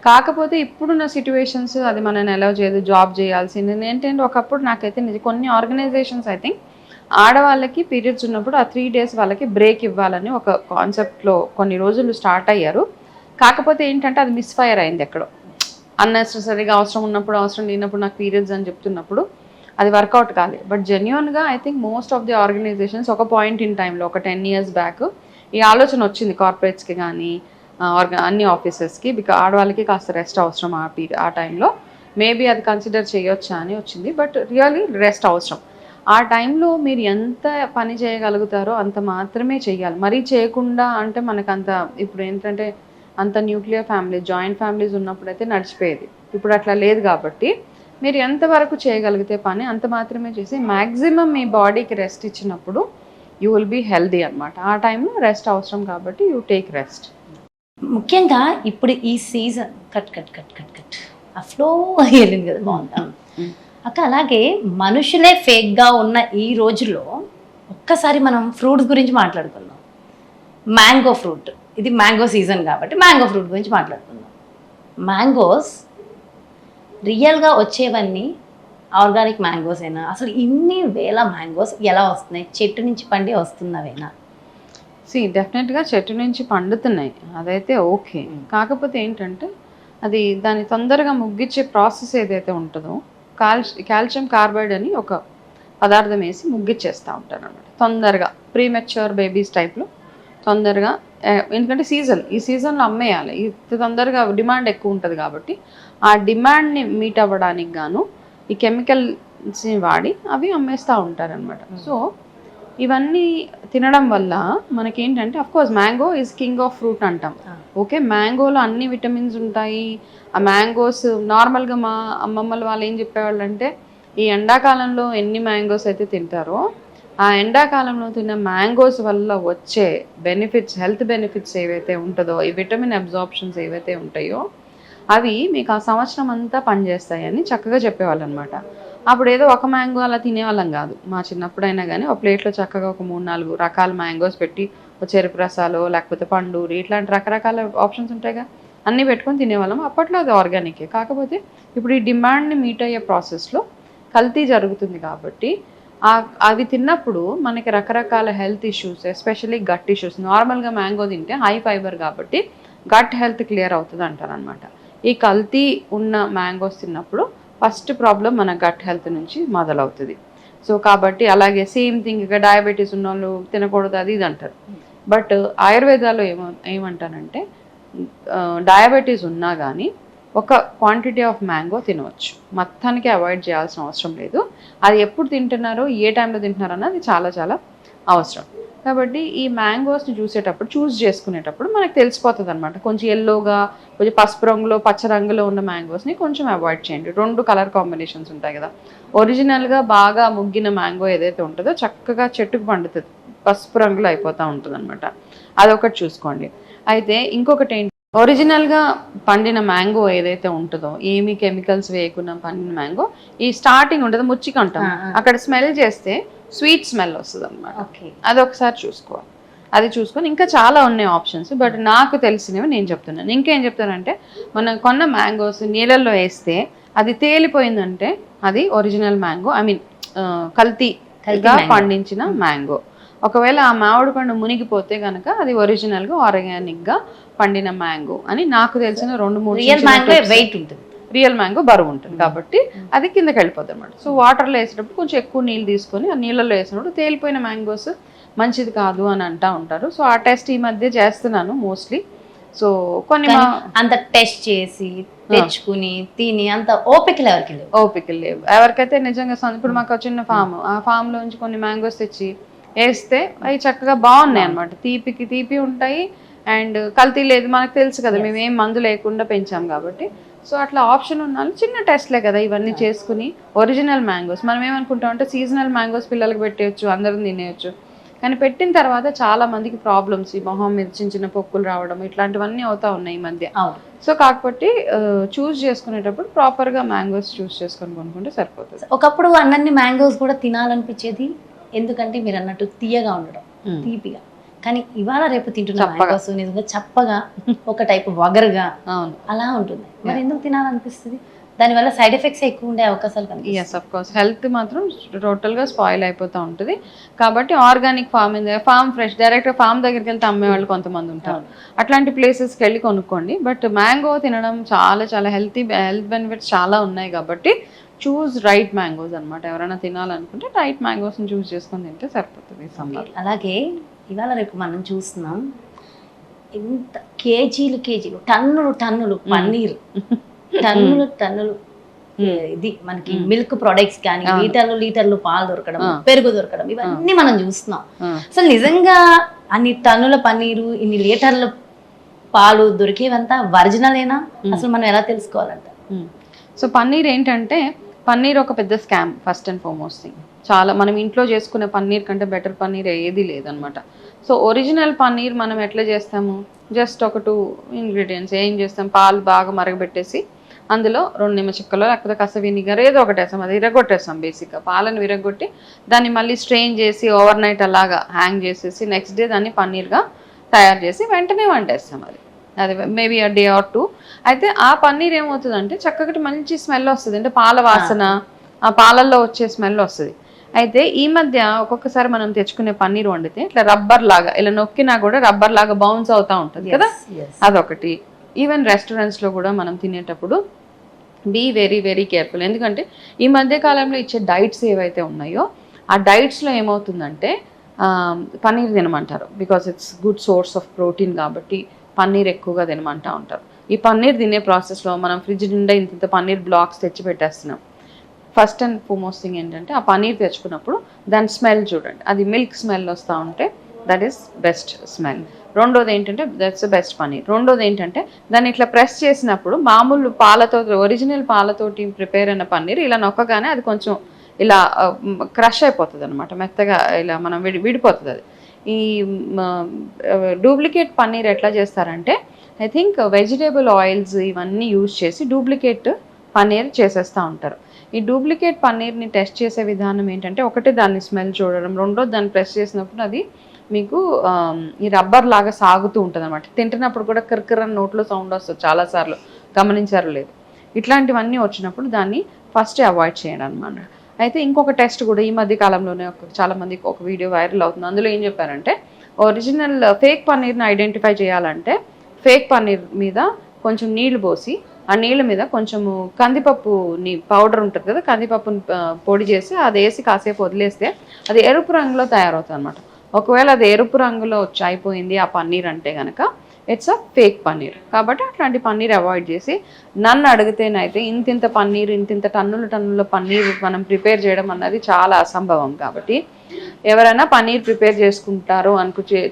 కాకపోతే ఇప్పుడున్న సిచ్యువేషన్స్ అది మనని ఎలా చేయదు, జాబ్ చేయాల్సింది ఏంటంటే ఒకప్పుడు నాకైతే కొన్ని ఆర్గనైజేషన్స్ ఐ థింక్ ఆడవాళ్ళకి పీరియడ్స్ ఉన్నప్పుడు ఆ 3 days వాళ్ళకి బ్రేక్ ఇవ్వాలని ఒక కాన్సెప్ట్లో కొన్ని రోజులు స్టార్ట్ అయ్యారు. కాకపోతే ఏంటంటే అది మిస్ఫైర్ అయింది ఎక్కడో. అన్నెసెసరీగా అవసరం ఉన్నప్పుడు అవసరం లేనప్పుడు నాకు పీరియడ్స్ అని చెప్తున్నప్పుడు అది వర్కౌట్ కాలేదు. బట్ జెన్యున్గా I think most of the organizations ఒక పాయింట్ ఇన్ టైంలో ఒక 10 years బ్యాక్ ఈ ఆలోచన వచ్చింది కార్పొరేట్స్కి కానీ అన్ని ఆఫీసెస్కి. బికాజ్ ఆడవాళ్ళకి కాస్త రెస్ట్ అవసరం ఆ టైంలో. మేబీ అది కన్సిడర్ చేయొచ్చా అని వచ్చింది. బట్ రియల్లీ రెస్ట్ అవసరం. ఆ టైంలో మీరు ఎంత పని చేయగలుగుతారో అంత మాత్రమే చేయాలి. మరీ చేయకుండా అంటే మనకంత ఇప్పుడు ఏంటంటే అంత న్యూక్లియర్ ఫ్యామిలీ జాయింట్ ఫ్యామిలీస్ ఉన్నప్పుడైతే నడిచిపోయేది. ఇప్పుడు అట్లా లేదు కాబట్టి మీరు ఎంతవరకు చేయగలిగితే పని అంత మాత్రమే చేసి మ్యాక్సిమం మీ బాడీకి రెస్ట్ ఇచ్చినప్పుడు యూ విల్ బీ హెల్దీ అనమాట. ఆ టైంలో రెస్ట్ అవసరం కాబట్టి యూ టేక్ రెస్ట్. ముఖ్యంగా ఇప్పుడు ఈ season cut cut cut cut cut ఆ ఫ్లో వెళ్ళింది కదా, బాగుందా అక్క? అలాగే మనుషులే ఫేక్గా ఉన్న ఈ రోజుల్లో ఒక్కసారి మనం ఫ్రూట్స్ గురించి మాట్లాడుకుందాం. మ్యాంగో ఫ్రూట్, ఇది మ్యాంగో సీజన్ కాబట్టి మ్యాంగో ఫ్రూట్ గురించి మాట్లాడుకుందాం. మ్యాంగోస్ రియల్గా వచ్చేవన్నీ ఆర్గానిక్ మ్యాంగోస్ అయినా, అసలు ఇన్ని వేల మ్యాంగోస్ ఎలా వస్తున్నాయి? చెట్టు నుంచి పండి వస్తున్నవేనా? డెఫినెట్గా చెట్టు నుంచి పండుతున్నాయి, అదైతే ఓకే. కాకపోతే ఏంటంటే అది దాని తొందరగా ముగ్గిచ్చే ప్రాసెస్ ఏదైతే ఉంటుందో, కాల్షియం కార్బైడ్ అని ఒక పదార్థం వేసి ముగ్గిచ్చేస్తూ ఉంటారు అనమాట తొందరగా. ప్రీమెచ్యూర్ బేబీస్ టైప్లో తొందరగా, ఎందుకంటే ఈ సీజన్లో అమ్మేయాలి, ఇది తొందరగా డిమాండ్ ఎక్కువ ఉంటుంది కాబట్టి ఆ డిమాండ్ని మీట్ అవ్వడానికి గాను ఈ కెమికల్స్ని వాడి అవి అమ్మేస్తూ ఉంటారనమాట. సో ఇవన్నీ తినడం వల్ల మనకేంటంటే, of course mango is king of fruit అంటాం. ఓకే, మ్యాంగోలో అన్ని విటమిన్స్ ఉంటాయి. ఆ మ్యాంగోస్ నార్మల్గా మా అమ్మమ్మల వాళ్ళు ఏం చెప్పేవాళ్ళు అంటే, ఈ ఎండాకాలంలో ఎన్ని మ్యాంగోస్ అయితే తింటారో ఆ ఎండాకాలంలో తిన్న మ్యాంగోస్ వల్ల వచ్చే బెనిఫిట్స్, హెల్త్ బెనిఫిట్స్ ఏవైతే ఉంటుందో, ఈ విటమిన్ అబ్జార్ప్షన్స్ ఏవైతే ఉంటాయో అవి మీకు ఆ సంవత్సరం అంతా పనిచేస్తాయని చక్కగా చెప్పేవాళ్ళు అనమాట. అప్పుడు ఏదో ఒక మ్యాంగో అలా తినేవాళ్ళం కాదు. మా చిన్నప్పుడైనా కానీ ఒక ప్లేట్లో చక్కగా ఒక 3-4 రకాల మ్యాంగోస్ పెట్టి, ఒక చెరుకు రసాలు లేకపోతే పండూరి ఇట్లాంటి రకరకాల ఆప్షన్స్ ఉంటాయిగా, అన్నీ పెట్టుకొని తినేవాళ్ళం. అప్పట్లో అది ఆర్గానికే. కాకపోతే ఇప్పుడు ఈ డిమాండ్ని మీట్ అయ్యే ప్రాసెస్లో కల్తీ జరుగుతుంది కాబట్టి అవి తిన్నప్పుడు మనకి రకరకాల health issues, especially gut issues. నార్మల్గా మ్యాంగో తింటే హై ఫైబర్ కాబట్టి గట్ హెల్త్ క్లియర్ అవుతుంది అంటారనమాట. ఈ కల్తీ ఉన్న మ్యాంగోస్ తిన్నప్పుడు ఫస్ట్ ప్రాబ్లం మన గట్ హెల్త్ నుంచి మొదలవుతుంది. సో కాబట్టి అలాగే సేమ్ థింగ్ ఇక డయాబెటీస్ ఉన్న వాళ్ళు తినకూడదు అది ఇది అంటారు. బట్ ఆయుర్వేదాలో ఏమంటారంటే డయాబెటీస్ ఉన్నా కానీ ఒక క్వాంటిటీ ఆఫ్ మ్యాంగో తినవచ్చు, మొత్తానికి అవాయిడ్ చేయాల్సిన అవసరం లేదు. అది ఎప్పుడు తింటున్నారో, ఏ టైంలో తింటున్నారో అన్నది చాలా చాలా అవసరం. కాబట్టి ఈ మ్యాంగోస్ని చూస్ చేసుకునేటప్పుడు మనకు తెలిసిపోతుంది అనమాట. కొంచెం ఎల్లోగా, కొంచెం పసుపు రంగులో, పచ్చ రంగులో ఉన్న మ్యాంగోస్ని కొంచెం అవాయిడ్ చేయండి. 2 కలర్ కాంబినేషన్స్ ఉంటాయి కదా. ఒరిజినల్గా బాగా ముగ్గిన మ్యాంగో ఏదైతే ఉంటుందో చక్కగా చెట్టుకు పండుతుంది, పసుపు రంగులో అయిపోతూ ఉంటుంది అనమాట. అదొకటి చూసుకోండి. అయితే ఇంకొకటి ఏంటి, ఒరిజినల్గా పండిన మ్యాంగో ఏదైతే ఉంటుందో, ఏమి కెమికల్స్ వేయకుండా పండిన మ్యాంగో, ఈ స్టార్టింగ్ ఉంటుంది ముచ్చిక అంటాం, అక్కడ స్మెల్ చేస్తే స్వీట్ స్మెల్ వస్తుంది అనమాట. అది ఒకసారి చూసుకోవాలి. అది చూసుకొని ఇంకా చాలా ఉన్నాయి ఆప్షన్స్, బట్ నాకు తెలిసినవి నేను చెప్తున్నాను. ఇంకేం చెప్తానంటే, మనం కొన్న మ్యాంగోస్ నీళ్ళల్లో వేస్తే అది తేలిపోయిందంటే అది ఒరిజినల్ మ్యాంగో, ఐ మీన్ కల్తీగా పండించిన మ్యాంగో. ఒకవేళ ఆ మామిడి పండు మునిగిపోతే కనుక అది ఒరిజినల్గా ఆర్గానిక్గా పండిన మ్యాంగో అని నాకు తెలిసిన 2-3 వెయిట్ ఉంటుంది. రియల్ మ్యాంగో బరువు ఉంటుంది కాబట్టి అది కిందకి వెళ్ళిపోతుంది అనమాట. సో వాటర్లో వేసేటప్పుడు కొంచెం ఎక్కువ నీళ్ళు తీసుకొని ఆ నీళ్ళలో వేసినప్పుడు తేలిపోయిన మ్యాంగోస్ మంచిది కాదు అని అంటూ ఉంటారు. సో ఆ టెస్ట్ ఈ మధ్య చేస్తున్నాను మోస్ట్లీ. సో కొన్ని అంత టెస్ట్ చేసి తెచ్చుకుని తిని అంత ఓపికలు లేవు ఎవరికైతే నిజంగా. ఇప్పుడు మాకు చిన్న ఫామ్, ఆ ఫామ్ లోంచి కొన్ని మ్యాంగోస్ తెచ్చి వేస్తే అవి చక్కగా బాగున్నాయి అనమాట. తీపి ఉంటాయి అండ్ కల్తీ లేదు. మనకు తెలుసు కదా, మేము ఏం మందు లేకుండా పెంచాం కాబట్టి. సో అట్లా ఆప్షన్ ఉన్నాను. చిన్న టెస్ట్లే కదా ఇవన్నీ చేసుకుని. ఒరిజినల్ మ్యాంగోస్ మనం ఏమనుకుంటాం అంటే సీజనల్ మ్యాంగోస్ పిల్లలకు పెట్టేయచ్చు, అందరం తినేయచ్చు. కానీ పెట్టిన తర్వాత చాలా మందికి ప్రాబ్లమ్స్, ఈ మొహం మీద చిన్న పొక్కులు రావడం ఇట్లాంటివన్నీ అవుతా ఉన్నాయి ఈ మధ్య. సో కాబట్టి చూస్ చేసుకునేటప్పుడు ప్రాపర్గా మ్యాంగోస్ చూస్ చేసుకొని కొనుక్కుంటే సరిపోతుంది. ఒకప్పుడు అన్నీ మ్యాంగోస్ కూడా తినాలనిపించేది, ఎందుకంటే మీరు అన్నట్టు తీయగా ఉండడం, తీపిగా. కానీ ఇవాళ రేపు తింటున్న మ్యాంగోస్ నిజంగా చప్పగా, ఒక టైపు వగరుగా అలా ఉంటుంది. మరి ఎందుకు తినాలనిపిస్తుంది? దానివల్ల సైడ్ ఎఫెక్ట్స్ ఎక్కువ ఉండే అవకాశాలు కనిపిస్తాయి. ఎస్, ఆఫ్ కోర్స్ హెల్త్ మాత్రం టోటల్గా స్పాయిల్ అయిపోతూ ఉంటుంది. కాబట్టి ఆర్గానిక్ ఫామ్ ఫ్రెష్ డైరెక్ట్గా ఫామ్ దగ్గరికి వెళ్తే అమ్మేవాళ్ళు కొంతమంది ఉంటారు. అట్లాంటి ప్లేసెస్కి వెళ్ళి కొనుక్కోండి. బట్ మ్యాంగో తినడం చాలా చాలా హెల్త్ బెనిఫిట్స్ చాలా ఉన్నాయి కాబట్టి చూస్ రైట్ మ్యాంగోస్ అనమాట. ఎవరైనా తినాలనుకుంటే రైట్ మ్యాంగోస్ని చూస్ చేసుకొని తింటే సరిపోతుంది ఈ సమ్మర్. అలాగే ఇవాళ రేపు మనం చూస్తున్నాం ఎంత కేజీలు టన్నులు పన్నీర్, టన్నులు ఇది మనకి మిల్క్ ప్రొడక్ట్స్ కానీ లీటర్లు పాలు దొరకడం, పెరుగు దొరకడం, ఇవన్నీ మనం చూస్తున్నాం. అసలు నిజంగా అన్ని టన్నుల పన్నీరు, ఇన్ని లీటర్ల పాలు దొరికేవంతా ఒరిజినలేనా? అసలు మనం ఎలా తెలుసుకోవాలంట? సో పన్నీర్ ఏంటంటే, పన్నీర్ ఒక పెద్ద scam first and foremost thing. చాలా మనం ఇంట్లో చేసుకునే పన్నీర్ కంటే బెటర్ పన్నీర్ ఏది లేదనమాట. సో ఒరిజినల్ పన్నీర్ మనం ఎట్లా చేస్తాము, జస్ట్ ఒక 2 ఇంగ్రీడియంట్స్ ఏం చేస్తాం, పాలు బాగా మరగబెట్టేసి అందులో 2 నిమ్మచిక్కలు లేకపోతే కాస్త వినిగర్ ఏదో ఒకటి వేస్తాం, అది విరగొట్టేస్తాం. బేసిక్గా పాలను విరగొట్టి దాన్ని మళ్ళీ స్ట్రెయిన్ చేసి ఓవర్ నైట్ అలాగా హ్యాంగ్ చేసేసి నెక్స్ట్ డే దాన్ని పన్నీర్గా తయారు చేసి వెంటనే వండేస్తాం. అది మేబీ a day or 2. అయితే ఆ పన్నీర్ ఏమవుతుందంటే చక్కటి మంచి స్మెల్ వస్తుంది, అంటే పాల వాసన, ఆ పాలల్లో వచ్చే స్మెల్ వస్తుంది. అయితే ఈ మధ్య ఒక్కొక్కసారి మనం తెచ్చుకునే పన్నీర్ వండితే ఇట్లా రబ్బర్ లాగా ఇలా నొక్కినా కూడా రబ్బర్ లాగా బౌన్స్ అవుతూ ఉంటుంది కదా, అదొకటి. ఈవెన్ రెస్టారెంట్స్లో కూడా మనం తినేటప్పుడు బీ వెరీ వెరీ కేర్ఫుల్. ఎందుకంటే ఈ మధ్య కాలంలో ఇచ్చే డైట్స్ ఏవైతే ఉన్నాయో ఆ డైట్స్లో ఏమవుతుందంటే పన్నీర్ తినమంటారు, because it's good source of protein కాబట్టి పన్నీర్ ఎక్కువగా తినమంటా ఉంటారు. ఈ పన్నీర్ తినే ప్రాసెస్లో మనం ఫ్రిడ్జ్ నిండా ఇంత పన్నీర్ బ్లాక్స్ తెచ్చి పెట్టేస్తున్నాం. ఫస్ట్ అండ్ ఫార్మోస్ట్ థింగ్ ఏంటంటే ఆ పన్నీర్ తెచ్చుకున్నప్పుడు దాని స్మెల్ చూడండి, అది మిల్క్ స్మెల్ వస్తూ ఉంటే దట్ ఈస్ బెస్ట్ స్మెల్. రెండోది ఏంటంటే దట్స్ బెస్ట్ పన్నీర్. రెండోది ఏంటంటే దాన్ని ఇట్లా ప్రెస్ చేసినప్పుడు మామూలు పాలతో, ఒరిజినల్ పాలతోటి ప్రిపేర్ అయిన పన్నీర్ ఇలా నొక్కగానే అది కొంచెం ఇలా క్రష్ అయిపోతుంది అనమాట, మెత్తగా ఇలా మనం విడిపోతుంది. అది ఈ డూప్లికేట్ పన్నీర్ ఎట్లా చేస్తారంటే ఐ థింక్ వెజిటేబుల్ ఆయిల్స్ ఇవన్నీ యూజ్ చేసి డూప్లికేట్ పన్నీర్ చేసేస్తూ ఉంటారు. ఈ డూప్లికేట్ పన్నీర్ని టెస్ట్ చేసే విధానం ఏంటంటే ఒకటి దాన్ని స్మెల్ చూడడం, రెండోది దాన్ని ప్రెస్ చేసినప్పుడు అది మీకు ఈ రబ్బర్ లాగా సాగుతూ ఉంటుంది అనమాట. తింటున్నప్పుడు కూడా కిర్కిరని నోట్లో సౌండ్ వస్తుంది, చాలాసార్లు గమనించారు లేదు. ఇట్లాంటివన్నీ వచ్చినప్పుడు దాన్ని ఫస్ట్ అవాయిడ్ చేయండి అనమాట. అయితే ఇంకొక టెస్ట్ కూడా ఈ మధ్య కాలంలోనే చాలామందికి ఒక వీడియో వైరల్ అవుతుంది. అందులో ఏం చెప్పారంటే ఒరిజినల్ ఫేక్ పన్నీర్ని ఐడెంటిఫై చేయాలంటే ఫేక్ పన్నీర్ మీద కొంచెం నీళ్లు పోసి ఆ నీళ్ళ మీద కొంచెము కందిపప్పు పౌడర్ ఉంటుంది కదా, కందిపప్పుని పొడి చేసి అది వేసి కాసేపు వదిలేస్తే అది ఎరుపు రంగులో తయారవుతుంది అనమాట. ఒకవేళ అది ఎరుపు రంగులో అయిపోయింది ఆ పన్నీర్ అంటే కనుక ఇట్స్ అ ఫేక్ పన్నీర్. కాబట్టి అట్లాంటి పన్నీర్ అవాయిడ్ చేసి, నన్ను అడిగితేనైతే ఇంతింత పన్నీర్, ఇంతింత టన్నుల పన్నీర్ మనం ప్రిపేర్ చేయడం అన్నది చాలా అసంభవం. కాబట్టి ఎవరైనా పన్నీర్ ప్రిపేర్ చేసుకుంటారో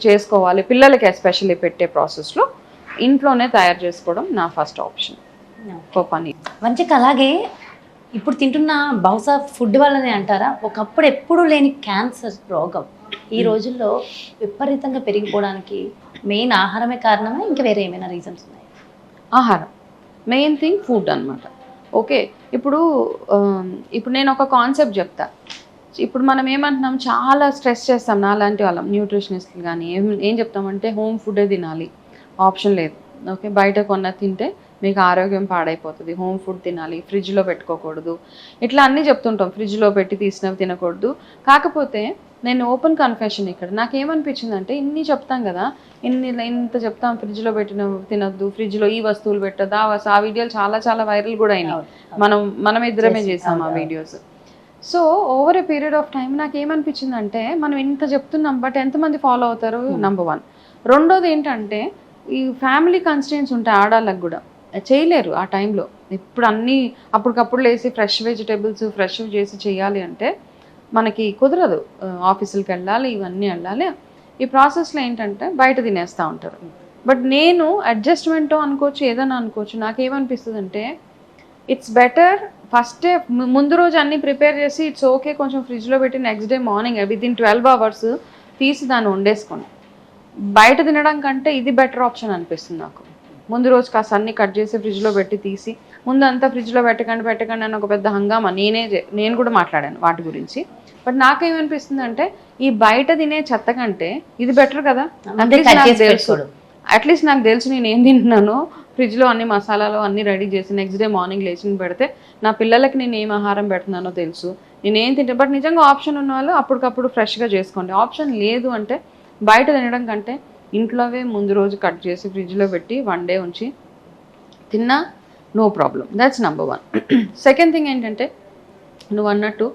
చేసుకోవాలి, పిల్లలకి ఎస్పెషల్లీ పెట్టే ప్రాసెస్లో ఇంట్లోనే తయారు చేసుకోవడం నా ఫస్ట్ ఆప్షన్ పన్నీర్. మంచిగా అలాగే ఇప్పుడు తింటున్న బహుశా ఫుడ్ వల్లనే అంటారా, ఒకప్పుడు ఎప్పుడు లేని క్యాన్సర్ రోగం ఈ రోజుల్లో విపరీతంగా పెరిగిపోవడానికి మెయిన్ ఆహారమే కారణమే, ఇంకా వేరే ఏమైనా రీజన్స్ ఉన్నాయి? ఆహారం మెయిన్ థింగ్, ఫుడ్ అనమాట. ఓకే, ఇప్పుడు నేను ఒక కాన్సెప్ట్ చెప్తా. ఇప్పుడు మనం ఏమంటున్నాం, చాలా స్ట్రెస్ చేస్తాం, నాలాంటి వాళ్ళం న్యూట్రిషనిస్ట్లు కానీ ఏం చెప్తామంటే హోమ్ ఫుడే తినాలి, ఆప్షన్ లేదు. ఓకే, బయట కొన్న తింటే మీకు ఆరోగ్యం పాడైపోతుంది, హోమ్ ఫుడ్ తినాలి, ఫ్రిడ్జ్లో పెట్టుకోకూడదు, ఇట్లా అన్నీ చెప్తుంటాం. ఫ్రిడ్జ్లో పెట్టి తీసినవి తినకూడదు. కాకపోతే నేను ఓపెన్ కన్ఫెషన్ ఇక్కడ, నాకేమనిపించిందంటే ఇన్ని చెప్తాం కదా, ఇంత చెప్తాం ఫ్రిడ్జ్లో పెట్టిన తినొద్దు, ఫ్రిడ్జ్లో ఈ వస్తువులు పెట్టద్దు, ఆ వీడియోలు చాలా వైరల్ కూడా అయినాయి. మనం ఇద్దరమే చేసాం ఆ videos. So over a period of time నాకేమనిపించిందంటే మనం ఇంత చెప్తున్నాం, బట్ ఎంతమంది ఫాలో అవుతారు, నెంబర్ 1. రెండోది ఏంటంటే ఈ ఫ్యామిలీ కన్స్ట్రెయింట్స్ ఉంటాయి ఆడాళ్ళకు కూడా, చేయలేరు ఆ టైంలో. ఇప్పుడు అన్నీ అప్పటికప్పుడు లేసి ఫ్రెష్ వెజిటేబుల్స్ ఫ్రెష్ చేసి చేయాలి అంటే మనకి కుదరదు. ఆఫీసులకు వెళ్ళాలి, ఇవన్నీ వెళ్ళాలి. ఈ ప్రాసెస్లో ఏంటంటే బయట తినేస్తూ ఉంటారు. బట్ నేను అడ్జస్ట్మెంట్ అనుకోవచ్చు, ఏదైనా అనుకోవచ్చు, నాకేమనిపిస్తుంది అంటే ఇట్స్ బెటర్ ఫస్ట్ డే ముందు రోజు అన్నీ ప్రిపేర్ చేసి ఇట్స్ ఓకే కొంచెం ఫ్రిడ్జ్లో పెట్టి next day morning within 12 hours తీసి దాన్ని వండేసుకోండి. బయట తినడం కంటే ఇది బెటర్ ఆప్షన్ అనిపిస్తుంది నాకు. ముందు రోజు కాస్త అన్నీ కట్ చేసి ఫ్రిడ్జ్లో పెట్టి తీసి ముందు అంతా ఫ్రిడ్జ్లో పెట్టకండి అని ఒక పెద్ద హంగామా నేను కూడా మాట్లాడాను వాటి గురించి. బట్ నాకేమనిపిస్తుంది అంటే ఈ బయట తినే చెత్త కంటే ఇది బెటర్ కదా. అట్లీస్ట్ నాకు తెలుసు నేను ఏం తింటున్నాను, ఫ్రిడ్జ్లో అన్ని మసాలాలు అన్నీ రెడీ చేసి నెక్స్ట్ డే మార్నింగ్ లేచి పెడితే నా పిల్లలకి నేను ఏం ఆహారం పెడుతున్నానో తెలుసు, నేనేం తింటాను. బట్ నిజంగా ఆప్షన్ ఉన్న వాళ్ళు అప్పటికప్పుడు ఫ్రెష్గా చేసుకోండి. ఆప్షన్ లేదు అంటే బయట తినడం కంటే ఇంట్లోవే ముందు రోజు కట్ చేసి ఫ్రిడ్జ్లో పెట్టి 1 day ఉంచి తిన్నా no problem. That's number 1. Second thing ఏంటంటే నువ్వు అన్నట్టు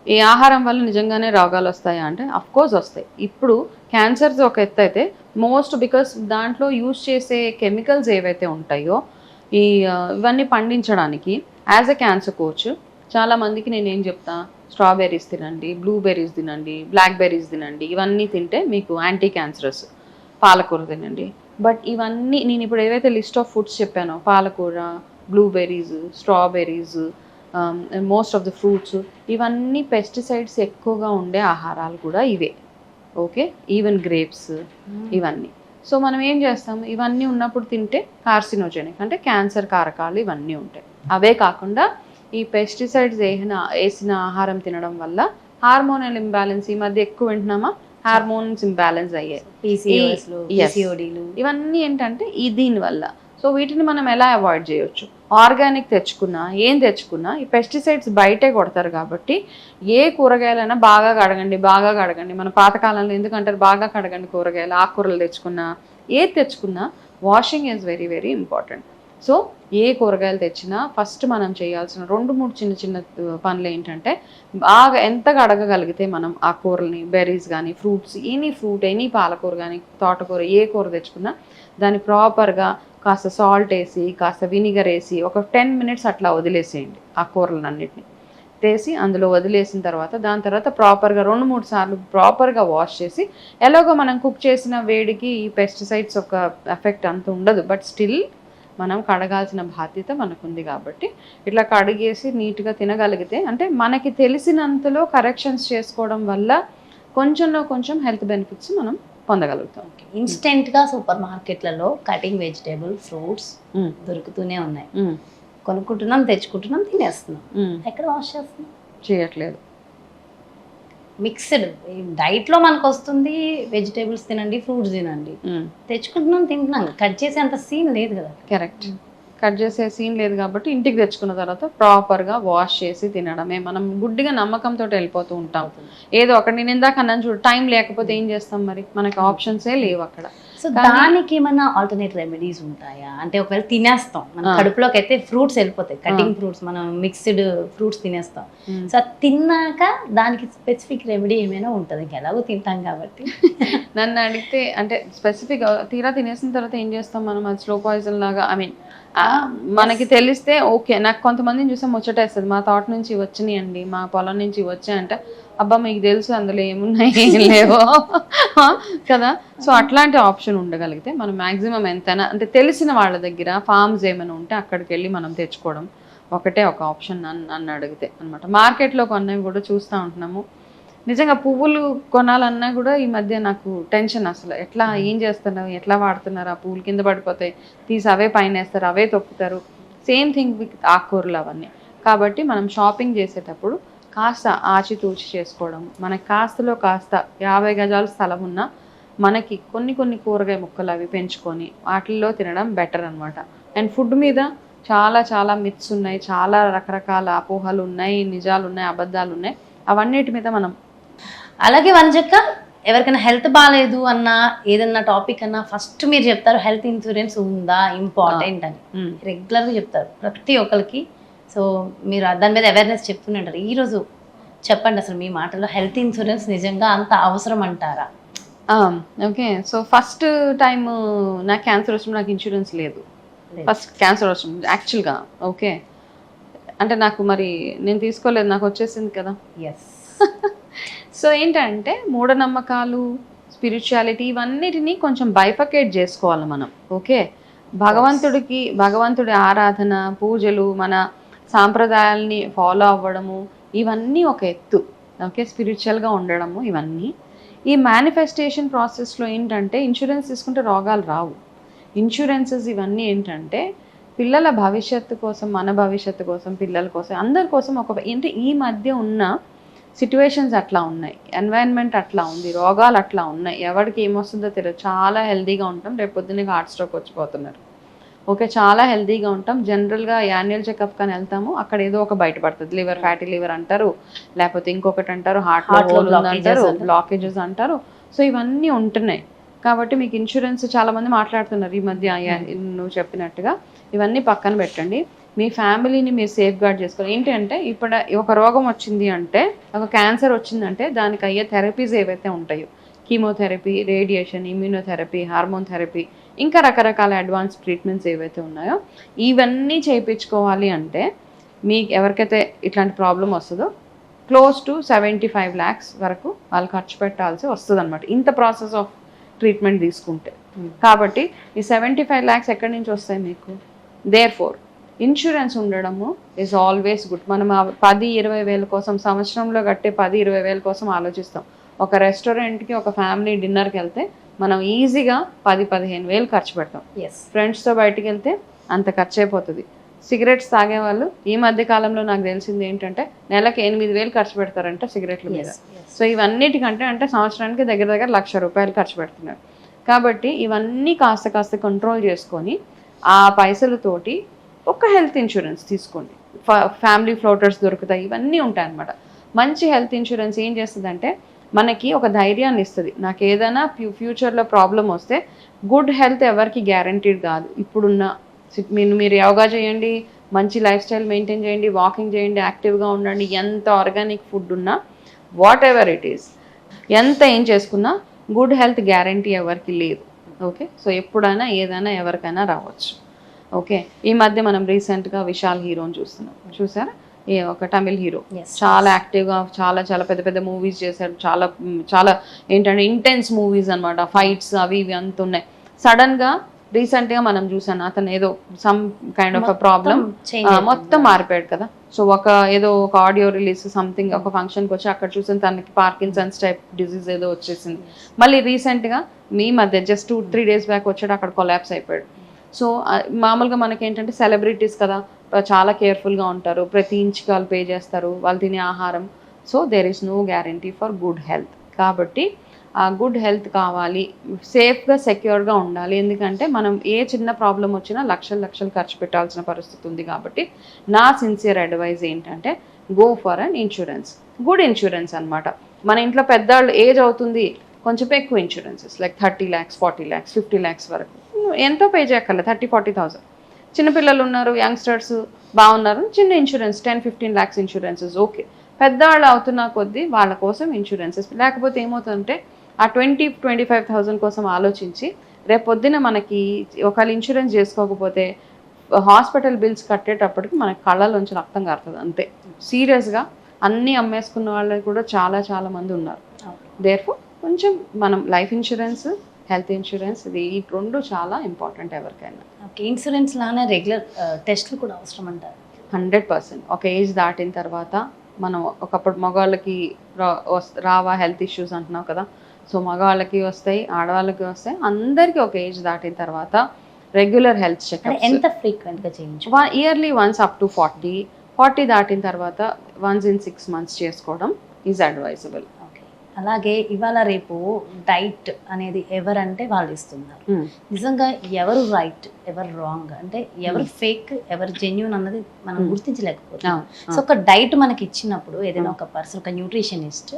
ఈ ఆహారం వల్ల నిజంగానే రోగాలు వస్తాయా అంటే అఫ్కోర్స్ వస్తాయి. ఇప్పుడు క్యాన్సర్స్ ఒక ఎత్తు అయితే మోస్ట్ బికాస్ దాంట్లో యూజ్ చేసే కెమికల్స్ ఏవైతే ఉంటాయో ఇవన్నీ పండించడానికి యాజ్ ఎ క్యాన్సర్ కోచ్ చాలామందికి నేనేం చెప్తా, స్ట్రాబెర్రీస్ తినండి, బ్లూబెర్రీస్ తినండి, బ్లాక్బెర్రీస్ తినండి, ఇవన్నీ తింటే మీకు యాంటీ క్యాన్సరస్. పాలకూర తినండి. బట్ ఇవన్నీ నేను ఇప్పుడు ఏవైతే లిస్ట్ ఆఫ్ ఫుడ్స్ చెప్పానో పాలకూర, blueberries, strawberries, most of the fruits, ఇవన్నీ పెస్టిసైడ్స్ ఎక్కువగా ఉండే ఆహారాలు కూడా ఇవే. ఓకే, ఈవెన్ గ్రేప్స్ ఇవన్నీ. సో మనం ఏం చేస్తాం, ఇవన్నీ ఉన్నప్పుడు తింటే కార్సినోజెనిక్ అంటే క్యాన్సర్ కారకాలు ఇవన్నీ ఉంటాయి. అవే కాకుండా ఈ పెస్టిసైడ్స్ వేసిన ఆహారం తినడం వల్ల హార్మోనల్ ఇంబ్యాలెన్స్ ఈ మధ్య ఎక్కువ వింటున్నామా, హార్మోన్స్ ఇంబ్యాలెన్స్ అయ్యాయి. ఇవన్నీ ఏంటంటే దీనివల్ల. సో వీటిని మనం ఎలా అవాయిడ్ చేయొచ్చు, ఆర్గానిక్ తెచ్చుకున్నా ఏం తెచ్చుకున్నా ఈ పెస్టిసైడ్స్ బయటే కొడతారు కాబట్టి ఏ కూరగాయలైనా బాగా కడగండి. మన పాతకాలంలో ఎందుకంటారు బాగా కడగండి కూరగాయలు, ఆకుకూరలు తెచ్చుకున్నా ఏది తెచ్చుకున్నా washing is very very important. So ఏ కూరగాయలు తెచ్చినా ఫస్ట్ మనం చేయాల్సిన 2-3 చిన్న పనులు ఏంటంటే, బాగా ఎంత కడగగలిగితే మనం ఆ కూరల్ని, బెర్రీస్ కానీ ఫ్రూట్స్, ఎనీ పాలకూర కానీ తోటకూర ఏ కూర తెచ్చుకున్నా దాన్ని ప్రాపర్గా కాస్త సాల్ట్ వేసి కాస్త వినిగర్ వేసి ఒక 10 మినిట్స్ అట్లా వదిలేసేయండి. ఆ కూరలన్నిటిని తీసి అందులో వదిలేసిన తర్వాత దాని తర్వాత ప్రాపర్గా 2-3 సార్లు ప్రాపర్గా వాష్ చేసి, ఎలాగో మనం కుక్ చేసిన వేడికి ఈ పెస్టిసైడ్స్ ఒక ఎఫెక్ట్ అంత ఉండదు, బట్ స్టిల్ మనం కడగాల్సిన బాధ్యత మనకుంది కాబట్టి ఇట్లా కడిగేసి నీట్గా తినగలిగితే, అంటే మనకి తెలిసినంతలో కరెక్షన్స్ చేసుకోవడం వల్ల కొంచెంలో కొంచెం హెల్త్ బెనిఫిట్స్ మనం పొందగలుగుతాం. ఇన్స్టెంట్గా సూపర్ మార్కెట్లలో కటింగ్ వెజిటేబుల్ ఫ్రూట్స్ దొరుకుతూనే ఉన్నాయి. కొనుక్కుంటున్నాం, తెచ్చుకుంటున్నాం, తినేస్తున్నాం. ఎక్కడ వాష్ చేస్తున్నాం? చేయట్లేదు. మిక్స్డ్ డైట్లో మనకు వస్తుంది, వెజిటేబుల్స్ తినండి, ఫ్రూట్స్ తినండి, తెచ్చుకుంటున్నాం, తింటున్నాం. కట్ చేసే అంత సీన్ లేదు కదా. కరెక్ట్, కట్ చేసే సీన్ లేదు కాబట్టి ఇంటికి తెచ్చుకున్న తర్వాత ప్రాపర్గా వాష్ చేసి తినడమే. మనం గుడ్డిగా నమ్మకంతో వెళ్ళిపోతూ ఉంటాం. ఏదో ఒకటి నేను ఇందాక అన్నాను చూడు, టైం లేకపోతే ఏం చేస్తాం, మరి మనకి ఆప్షన్సే లేవు అక్కడ. సో దానికి ఏమైనా ఆల్టర్నేట్ రెమెడీస్ ఉంటాయా? అంటే ఒకవేళ తినేస్తాం, మన కడుపులోకి అయితే ఫ్రూట్స్ వెళ్ళిపోతాయి, కటింగ్ ఫ్రూట్స్, మనం మిక్స్డ్ ఫ్రూట్స్ తినేస్తాం. సో తిన్నాక దానికి స్పెసిఫిక్ రెమెడీ ఏమైనా ఉంటుంది? ఎలాగో తింటాం కాబట్టి. నన్ను అడిగితే అంటే స్పెసిఫిక్ తీరా తినేసిన తర్వాత ఏం చేస్తాం మనం, అది స్లో పాయిజన్ లాగా, ఐ మీన్ మనకి తెలిస్తే ఓకే. నాకు కొంతమందిని చూస్తే ముచ్చటేస్తుంది, మా తోట నుంచి వచ్చినాయి అండి, మా పొలం నుంచి వచ్చాయంటే, అబ్బా మీకు తెలుసు అందులో ఏమున్నాయి ఏం లేవో కదా. సో అట్లాంటి ఆప్షన్ ఉండగలిగితే మనం మ్యాక్సిమం ఎంతైనా, అంటే తెలిసిన వాళ్ళ దగ్గర ఫార్మ్స్ ఏమైనా ఉంటే అక్కడికి వెళ్ళి మనం తెచ్చుకోవడం ఒకటే ఒక ఆప్షన్ నన్ను అడిగితే అనమాట. మార్కెట్లో కొన్నవి కూడా చూస్తూ ఉంటున్నాము. నిజంగా పువ్వులు కొనాలన్నా కూడా ఈ మధ్య నాకు టెన్షన్, అసలు ఎట్లా ఏం చేస్తున్నారు, ఎట్లా వాడుతున్నారు, ఆ పువ్వులు కింద పడిపోతాయి, తీసి అవే పైన వేస్తారు, అవే తొక్కుతారు. సేమ్ థింగ్ విత్ ఆకుకూరలు అవన్నీ. కాబట్టి మనం షాపింగ్ చేసేటప్పుడు కాస్త ఆచితూచి చేసుకోవడం, మనకి కాస్తలో కాస్త 50 గజాల స్థలం ఉన్నా మనకి కొన్ని కూరగాయ ముక్కలు అవి పెంచుకొని వాటిల్లో తినడం బెటర్ అనమాట. అండ్ ఫుడ్ మీద చాలా మిత్స్ ఉన్నాయి, చాలా రకరకాల అపోహలు ఉన్నాయి, నిజాలు ఉన్నాయి, అబద్ధాలు ఉన్నాయి. అవన్నిటి మీద మనం అలాగే వంజక్క, ఎవరికైనా హెల్త్ బాగాలేదు అన్నా, ఏదన్నా టాపిక్ అన్నా ఫస్ట్ మీరు చెప్తారు హెల్త్ ఇన్సూరెన్స్ ఉందా, ఇంపార్టెంట్ అని రెగ్యులర్గా చెప్తారు ప్రతి ఒక్కరికి. సో మీరు దాని మీద అవేర్నెస్ చెప్తూనే ఉంటారు. ఈరోజు చెప్పండి అసలు మీ మాటలో, హెల్త్ ఇన్సూరెన్స్ నిజంగా అంత అవసరం అంటారా? ఓకే, సో ఫస్ట్ టైం నాకు క్యాన్సర్ వచ్చినప్పుడు నాకు ఇన్సూరెన్స్ లేదు. ఫస్ట్ క్యాన్సర్ వచ్చినప్పుడు యాక్చువల్గా ఓకే, అంటే నాకు మరి నేను తీసుకోలేదు, నాకు వచ్చేసింది కదా. ఎస్. సో ఏంటంటే మూఢనమ్మకాలు, స్పిరిచువాలిటీ ఇవన్నిటినీ కొంచెం బైఫకేట్ చేసుకోవాలి మనం. ఓకే, భగవంతుడి ఆరాధన, పూజలు, మన సాంప్రదాయాల్ని ఫాలో అవ్వడము ఇవన్నీ ఒక ఎత్తు. ఓకే, స్పిరిచువల్గా ఉండడము ఇవన్నీ. ఈ మేనిఫెస్టేషన్ ప్రాసెస్లో ఏంటంటే ఇన్సూరెన్స్ తీసుకుంటే రోగాలు రావు. ఇన్సూరెన్సెస్ ఇవన్నీ ఏంటంటే పిల్లల భవిష్యత్తు కోసం, మన భవిష్యత్తు కోసం, పిల్లల కోసం, అందరి కోసం అంటే ఈ మధ్య ఉన్న సిచ్యువేషన్స్ అట్లా ఉన్నాయి, ఎన్వైరన్మెంట్ అట్లా ఉంది, రోగాలు అట్లా ఉన్నాయి, ఎవరికి ఏమొస్తుందో తెలియదు. చాలా హెల్తీగా ఉంటాం, రేపు పొద్దున్నే హార్ట్ స్ట్రోక్ వచ్చిపోతున్నారు. ఓకే, చాలా హెల్తీగా ఉంటాం, జనరల్గా యాన్యువల్ చెకప్ కానీ వెళ్తాము, అక్కడ ఏదో ఒక బయటపడుతుంది, లివర్, ఫ్యాటీ లివర్ అంటారు, లేకపోతే ఇంకొకటి అంటారు, హార్ట్లో అంటారు, బ్లాకేజెస్ అంటారు. సో ఇవన్నీ ఉంటున్నాయి. కాబట్టి మీకు ఇన్సూరెన్స్ చాలామంది మాట్లాడుతున్నారు ఈ మధ్య, నువ్వు చెప్పినట్టుగా ఇవన్నీ పక్కన పెట్టండి. మీ ఫ్యామిలీని మీరు సేఫ్ గార్డ్ చేసుకోవాలి. ఏంటంటే ఇప్పుడు ఒక రోగం వచ్చింది అంటే, ఒక క్యాన్సర్ వచ్చిందంటే దానికి అయ్యే థెరపీస్ ఏవైతే ఉంటాయో, chemotherapy, radiation, immunotherapy, hormone therapy, ఇంకా రకరకాల అడ్వాన్స్ ట్రీట్మెంట్స్ ఏవైతే ఉన్నాయో ఇవన్నీ చేయించుకోవాలి అంటే మీకు ఎవరికైతే ఇట్లాంటి ప్రాబ్లం వస్తుందో క్లోజ్ టు 75 lakhs వరకు వాళ్ళు ఖర్చు పెట్టాల్సి వస్తుంది అనమాట, ఇంత ప్రాసెస్ ఆఫ్ ట్రీట్మెంట్ తీసుకుంటే. కాబట్టి ఈ 75 lakhs ఎక్కడి నుంచి వస్తాయి మీకు? దేర్ ఫోర్ ఇన్సూరెన్స్ ఉండడము ఈజ్ ఆల్వేస్ గుడ్. మనం 10-20 వేల కోసం, సంవత్సరంలో కట్టే 10-20 వేల కోసం ఆలోచిస్తాం. ఒక రెస్టారెంట్కి ఒక ఫ్యామిలీ డిన్నర్కి వెళ్తే మనం ఈజీగా 10-15 వేలు ఖర్చు పెడతాం. ఫ్రెండ్స్తో బయటికి వెళ్తే అంత ఖర్చు అయిపోతుంది. సిగరెట్స్ తాగే వాళ్ళు ఈ మధ్య కాలంలో నాకు తెలిసింది ఏంటంటే నెలకి 8 వేలు ఖర్చు పెడతారంట సిగరెట్ల మీద. సో ఇవన్నిటికంటే అంటే సంవత్సరానికి దగ్గర దగ్గర ₹1,00,000 ఖర్చు పెడుతున్నారు. కాబట్టి ఇవన్నీ కాస్త కంట్రోల్ చేసుకొని ఆ పైసలతోటి ఒక హెల్త్ ఇన్సూరెన్స్ తీసుకోండి. ఫ్యామిలీ ఫ్లోటర్స్ దొరుకుతాయి, ఇవన్నీ ఉంటాయి అన్నమాట. మంచి హెల్త్ ఇన్సూరెన్స్ ఏం చేస్తుందంటే మనకి ఒక ధైర్యాన్ని ఇస్తుంది. నాకు ఏదైనా ఫ్యూచర్లో ప్రాబ్లం వస్తే గుడ్ హెల్త్ ఎవరికి గ్యారంటీడ్ కాదు. ఇప్పుడున్న మీరు యోగా చేయండి, మంచి లైఫ్ స్టైల్ మెయింటైన్ చేయండి, వాకింగ్ చేయండి, యాక్టివ్గా ఉండండి, ఎంత ఆర్గానిక్ ఫుడ్ ఉన్నా, వాట్ ఎవర్ ఇట్ ఈస్, ఎంత ఏం చేసుకున్నా గుడ్ హెల్త్ గ్యారంటీ ఎవరికి లేదు. ఓకే, సో ఎప్పుడైనా ఏదైనా ఎవరికైనా రావచ్చు. ఓకే, ఈ మధ్య మనం రీసెంట్గా విశాల్ హీరోని చూసారా? ఒక తమిళ్ హీరో, చాలా యాక్టివ్గా చాలా పెద్ద పెద్ద మూవీస్ చేశారు. చాలా ఏంటంటే ఇంటెన్స్ మూవీస్ అనమాట, ఫైట్స్ అవి ఇవి అంత ఉన్నాయి. సడన్గా రీసెంట్గా మనం చూసాను అతను ఏదో సమ్ కైండ్ ఆఫ్ ప్రాబ్లం మొత్తం మారిపోయాడు కదా. సో ఏదో ఒక ఆడియో రిలీజ్ సంథింగ్ ఒక ఫంక్షన్కి వచ్చి అక్కడ చూసిన తనకి పార్కిన్సన్స్ టైప్ డిజీజ్ ఏదో వచ్చేసింది. మళ్ళీ రీసెంట్గా మీ మధ్య జస్ట్ 2-3 డేస్ బ్యాక్ వచ్చాడు, అక్కడ కొలాప్స్ అయిపోయాడు. సో మామూలుగా మనకి ఏంటంటే సెలబ్రిటీస్ కదా, చాలా కేర్ఫుల్గా ఉంటారు, ప్రతి ఇంచుకి వాళ్ళు పే చేస్తారు, వాళ్ళు తినే ఆహారం. So there is no guarantee for good health. కాబట్టి ఆ గుడ్ హెల్త్ కావాలి, సేఫ్గా సెక్యూర్గా ఉండాలి. ఎందుకంటే మనం ఏ చిన్న ప్రాబ్లం వచ్చినా లక్షలు ఖర్చు పెట్టాల్సిన పరిస్థితి ఉంది. కాబట్టి నా సిన్సియర్ అడ్వైజ్ ఏంటంటే go for an insurance, good insurance అనమాట. మన ఇంట్లో పెద్దవాళ్ళు ఏజ్ అవుతుంది, కొంచెం ఎక్కువ insurances like 30 lakhs, 40 lakhs, 50 lakhs వరకు ఎంతో పే చేయక్కర్లేదు, 30-40,000. చిన్నపిల్లలు ఉన్నారు, యంగ్స్టర్స్ బాగున్నారు, చిన్న ఇన్సూరెన్స్ 10-15 lakhs ఇన్సూరెన్సెస్ ఓకే. పెద్దవాళ్ళు అవుతున్న కొద్దీ వాళ్ళ కోసం ఇన్సూరెన్సెస్. లేకపోతే ఏమవుతుందంటే ఆ 20-25,000 కోసం ఆలోచించి రేపొద్దున మనకి ఒకవేళ ఇన్సూరెన్స్ చేసుకోకపోతే హాస్పిటల్ బిల్స్ కట్టేటప్పటికి మనకి కళ్ళలోంచి రక్తం కారుతుంది అంతే. సీరియస్గా అన్నీ అమ్మేసుకున్న వాళ్ళు కూడా చాలా మంది ఉన్నారు. దేర్ఫోర్ కొంచెం మనం లైఫ్ ఇన్సూరెన్స్, హెల్త్ ఇన్సూరెన్స్, ఇది ఈ రెండు చాలా ఇంపార్టెంట్ ఎవరికైనా. ఓకే, ఇన్సూరెన్స్ లానే రెగ్యులర్ టెస్ట్లు కూడా అవసరం అంటారు? 100%. ఒక ఏజ్ దాటిన తర్వాత మనం ఒకప్పుడు మగవాళ్ళకి రావా హెల్త్ ఇష్యూస్ అంటున్నావు కదా, సో మగవాళ్ళకి వస్తాయి, ఆడవాళ్ళకి వస్తాయి, అందరికీ ఒక ఏజ్ దాటిన తర్వాత రెగ్యులర్ హెల్త్ చెకప్ ఎంత ఫ్రీక్వెంట్గా చేయించు? ఇయర్లీ వన్స్ అప్ టు 40 దాటిన తర్వాత వన్స్ ఇన్ 6 months చేసుకోవడం ఈజ్ అడ్వైజబుల్. అలాగే ఇవాళ రేపు డైట్ అనేది ఎవరంటే వాళ్ళు ఇస్తున్నారు. నిజంగా ఎవరు రైట్, ఎవరు రాంగ్, అంటే ఎవరు ఫేక్, ఎవరు జెన్యూన్ అన్నది మనం గుర్తించలేకపోతున్నాం. సో ఒక డైట్ మనకి ఇచ్చినప్పుడు ఏదైనా ఒక పర్సన్, ఒక న్యూట్రిషనిస్ట్,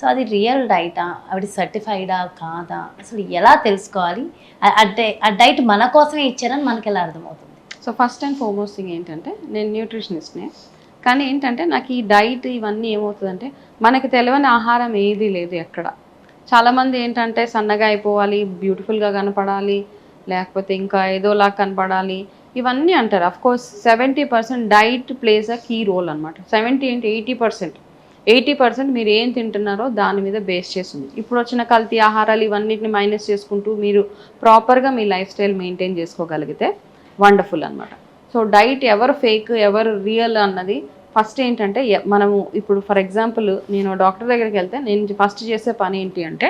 సో అది రియల్ డైటా, ఆవిడ సర్టిఫైడా కాదా, అసలు ఎలా తెలుసుకోవాలి? అంటే ఆ డైట్ మన కోసమే ఇచ్చారని మనకి ఎలా అర్థమవుతుంది? So first and foremost thing ఏంటంటే నేను న్యూట్రిషనిస్ట్నే, కానీ ఏంటంటే నాకు ఈ డైట్ ఇవన్నీ ఏమవుతుందంటే మనకి తెలియని ఆహారం ఏది లేదు ఎక్కడ. చాలామంది ఏంటంటే సన్నగా అయిపోవాలి, బ్యూటిఫుల్గా కనపడాలి, లేకపోతే ఇంకా ఏదోలా కనపడాలి, ఇవన్నీ అంటారు. Of course 70% diet plays a key role అనమాట. 70 అంటే 80% మీరు ఏం తింటున్నారో దాని మీద బేస్ చేస్తుంది. ఇప్పుడు వచ్చిన కల్తీ ఆహారాలు ఇవన్నిటిని మైనస్ చేసుకుంటూ మీరు ప్రాపర్గా మీ లైఫ్ స్టైల్ మెయింటైన్ చేసుకోగలిగితే వండర్ఫుల్ అనమాట. సో డైట్ ఎవరు ఫేక్, ఎవరు రియల్ అన్నది ఫస్ట్ ఏంటంటే మనము ఇప్పుడు ఫర్ ఎగ్జాంపుల్ నేను డాక్టర్ దగ్గరికి వెళ్తే నేను ఫస్ట్ చేసే పని ఏంటి అంటే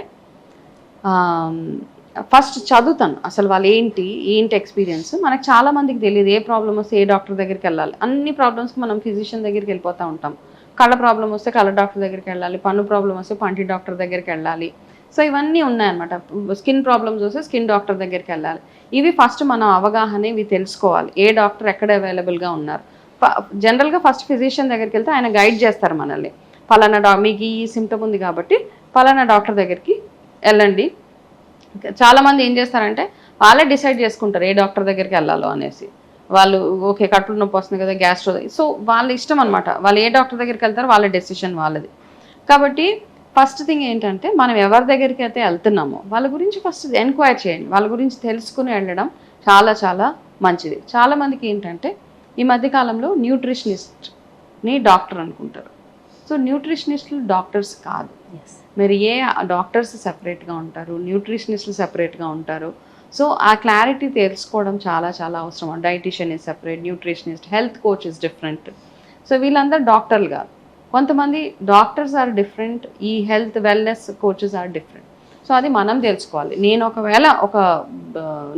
ఫస్ట్ చదువుతాను అసలు వాళ్ళు ఏంటి ఎక్స్పీరియన్స్. మనకు చాలామందికి తెలియదు ఏ ప్రాబ్లం వస్తే ఏ డాక్టర్ దగ్గరికి వెళ్ళాలి. అన్ని ప్రాబ్లమ్స్కి మనం ఫిజిషియన్ దగ్గరికి వెళ్ళిపోతూ ఉంటాం. కళ్ళ ప్రాబ్లం వస్తే కళ్ళ డాక్టర్ దగ్గరికి వెళ్ళాలి, పన్ను ప్రాబ్లం వస్తే పంటి డాక్టర్ దగ్గరికి వెళ్ళాలి. సో ఇవన్నీ ఉన్నాయన్నమాట. స్కిన్ ప్రాబ్లమ్స్ వస్తే స్కిన్ డాక్టర్ దగ్గరికి వెళ్ళాలి. ఇవి ఫస్ట్ మనం అవగాహన, ఇవి తెలుసుకోవాలి ఏ డాక్టర్ ఎక్కడ అవైలబుల్గా ఉన్నారు. జనరల్గా ఫస్ట్ ఫిజిషియన్ దగ్గరికి వెళ్తే ఆయన గైడ్ చేస్తారు మనల్ని, పలానా మీకు ఈ సిమ్టమ్ ఉంది కాబట్టి పలానా డాక్టర్ దగ్గరికి వెళ్ళండి. చాలామంది ఏం చేస్తారంటే వాళ్ళే డిసైడ్ చేసుకుంటారు ఏ డాక్టర్ దగ్గరికి వెళ్ళాలో అనేసి. వాళ్ళు ఓకే కడుపులో నొప్పి వస్తుంది కదా, గ్యాస్ట్రో, సో వాళ్ళ ఇష్టం అనమాట. వాళ్ళు ఏ డాక్టర్ దగ్గరికి వెళ్తారో వాళ్ళ డెసిషన్ వాళ్ళది. కాబట్టి ఫస్ట్ థింగ్ ఏంటంటే మనం ఎవరి దగ్గరికి అయితే వెళ్తున్నామో వాళ్ళ గురించి ఫస్ట్ ఎంక్వైరీ చేయండి, వాళ్ళ గురించి తెలుసుకుని వెళ్ళడం చాలా మంచిది. చాలామందికి ఏంటంటే ఈ మధ్యకాలంలో న్యూట్రిషనిస్ట్ని డాక్టర్ అనుకుంటారు. సో న్యూట్రిషనిస్టులు డాక్టర్స్ కాదు. మరి డాక్టర్స్ సెపరేట్గా ఉంటారు, న్యూట్రిషనిస్టులు సెపరేట్గా ఉంటారు. సో ఆ క్లారిటీ తెలుసుకోవడం చాలా చాలా అవసరం. Dietician is separate, nutritionist, health coach is different. So వీళ్ళందరూ డాక్టర్లు కాదు. కొంతమంది డాక్టర్స్ ఆర్ డిఫరెంట్, ఈ health wellness coaches are different. So అది మనం తెలుసుకోవాలి. నేను ఒకవేళ ఒక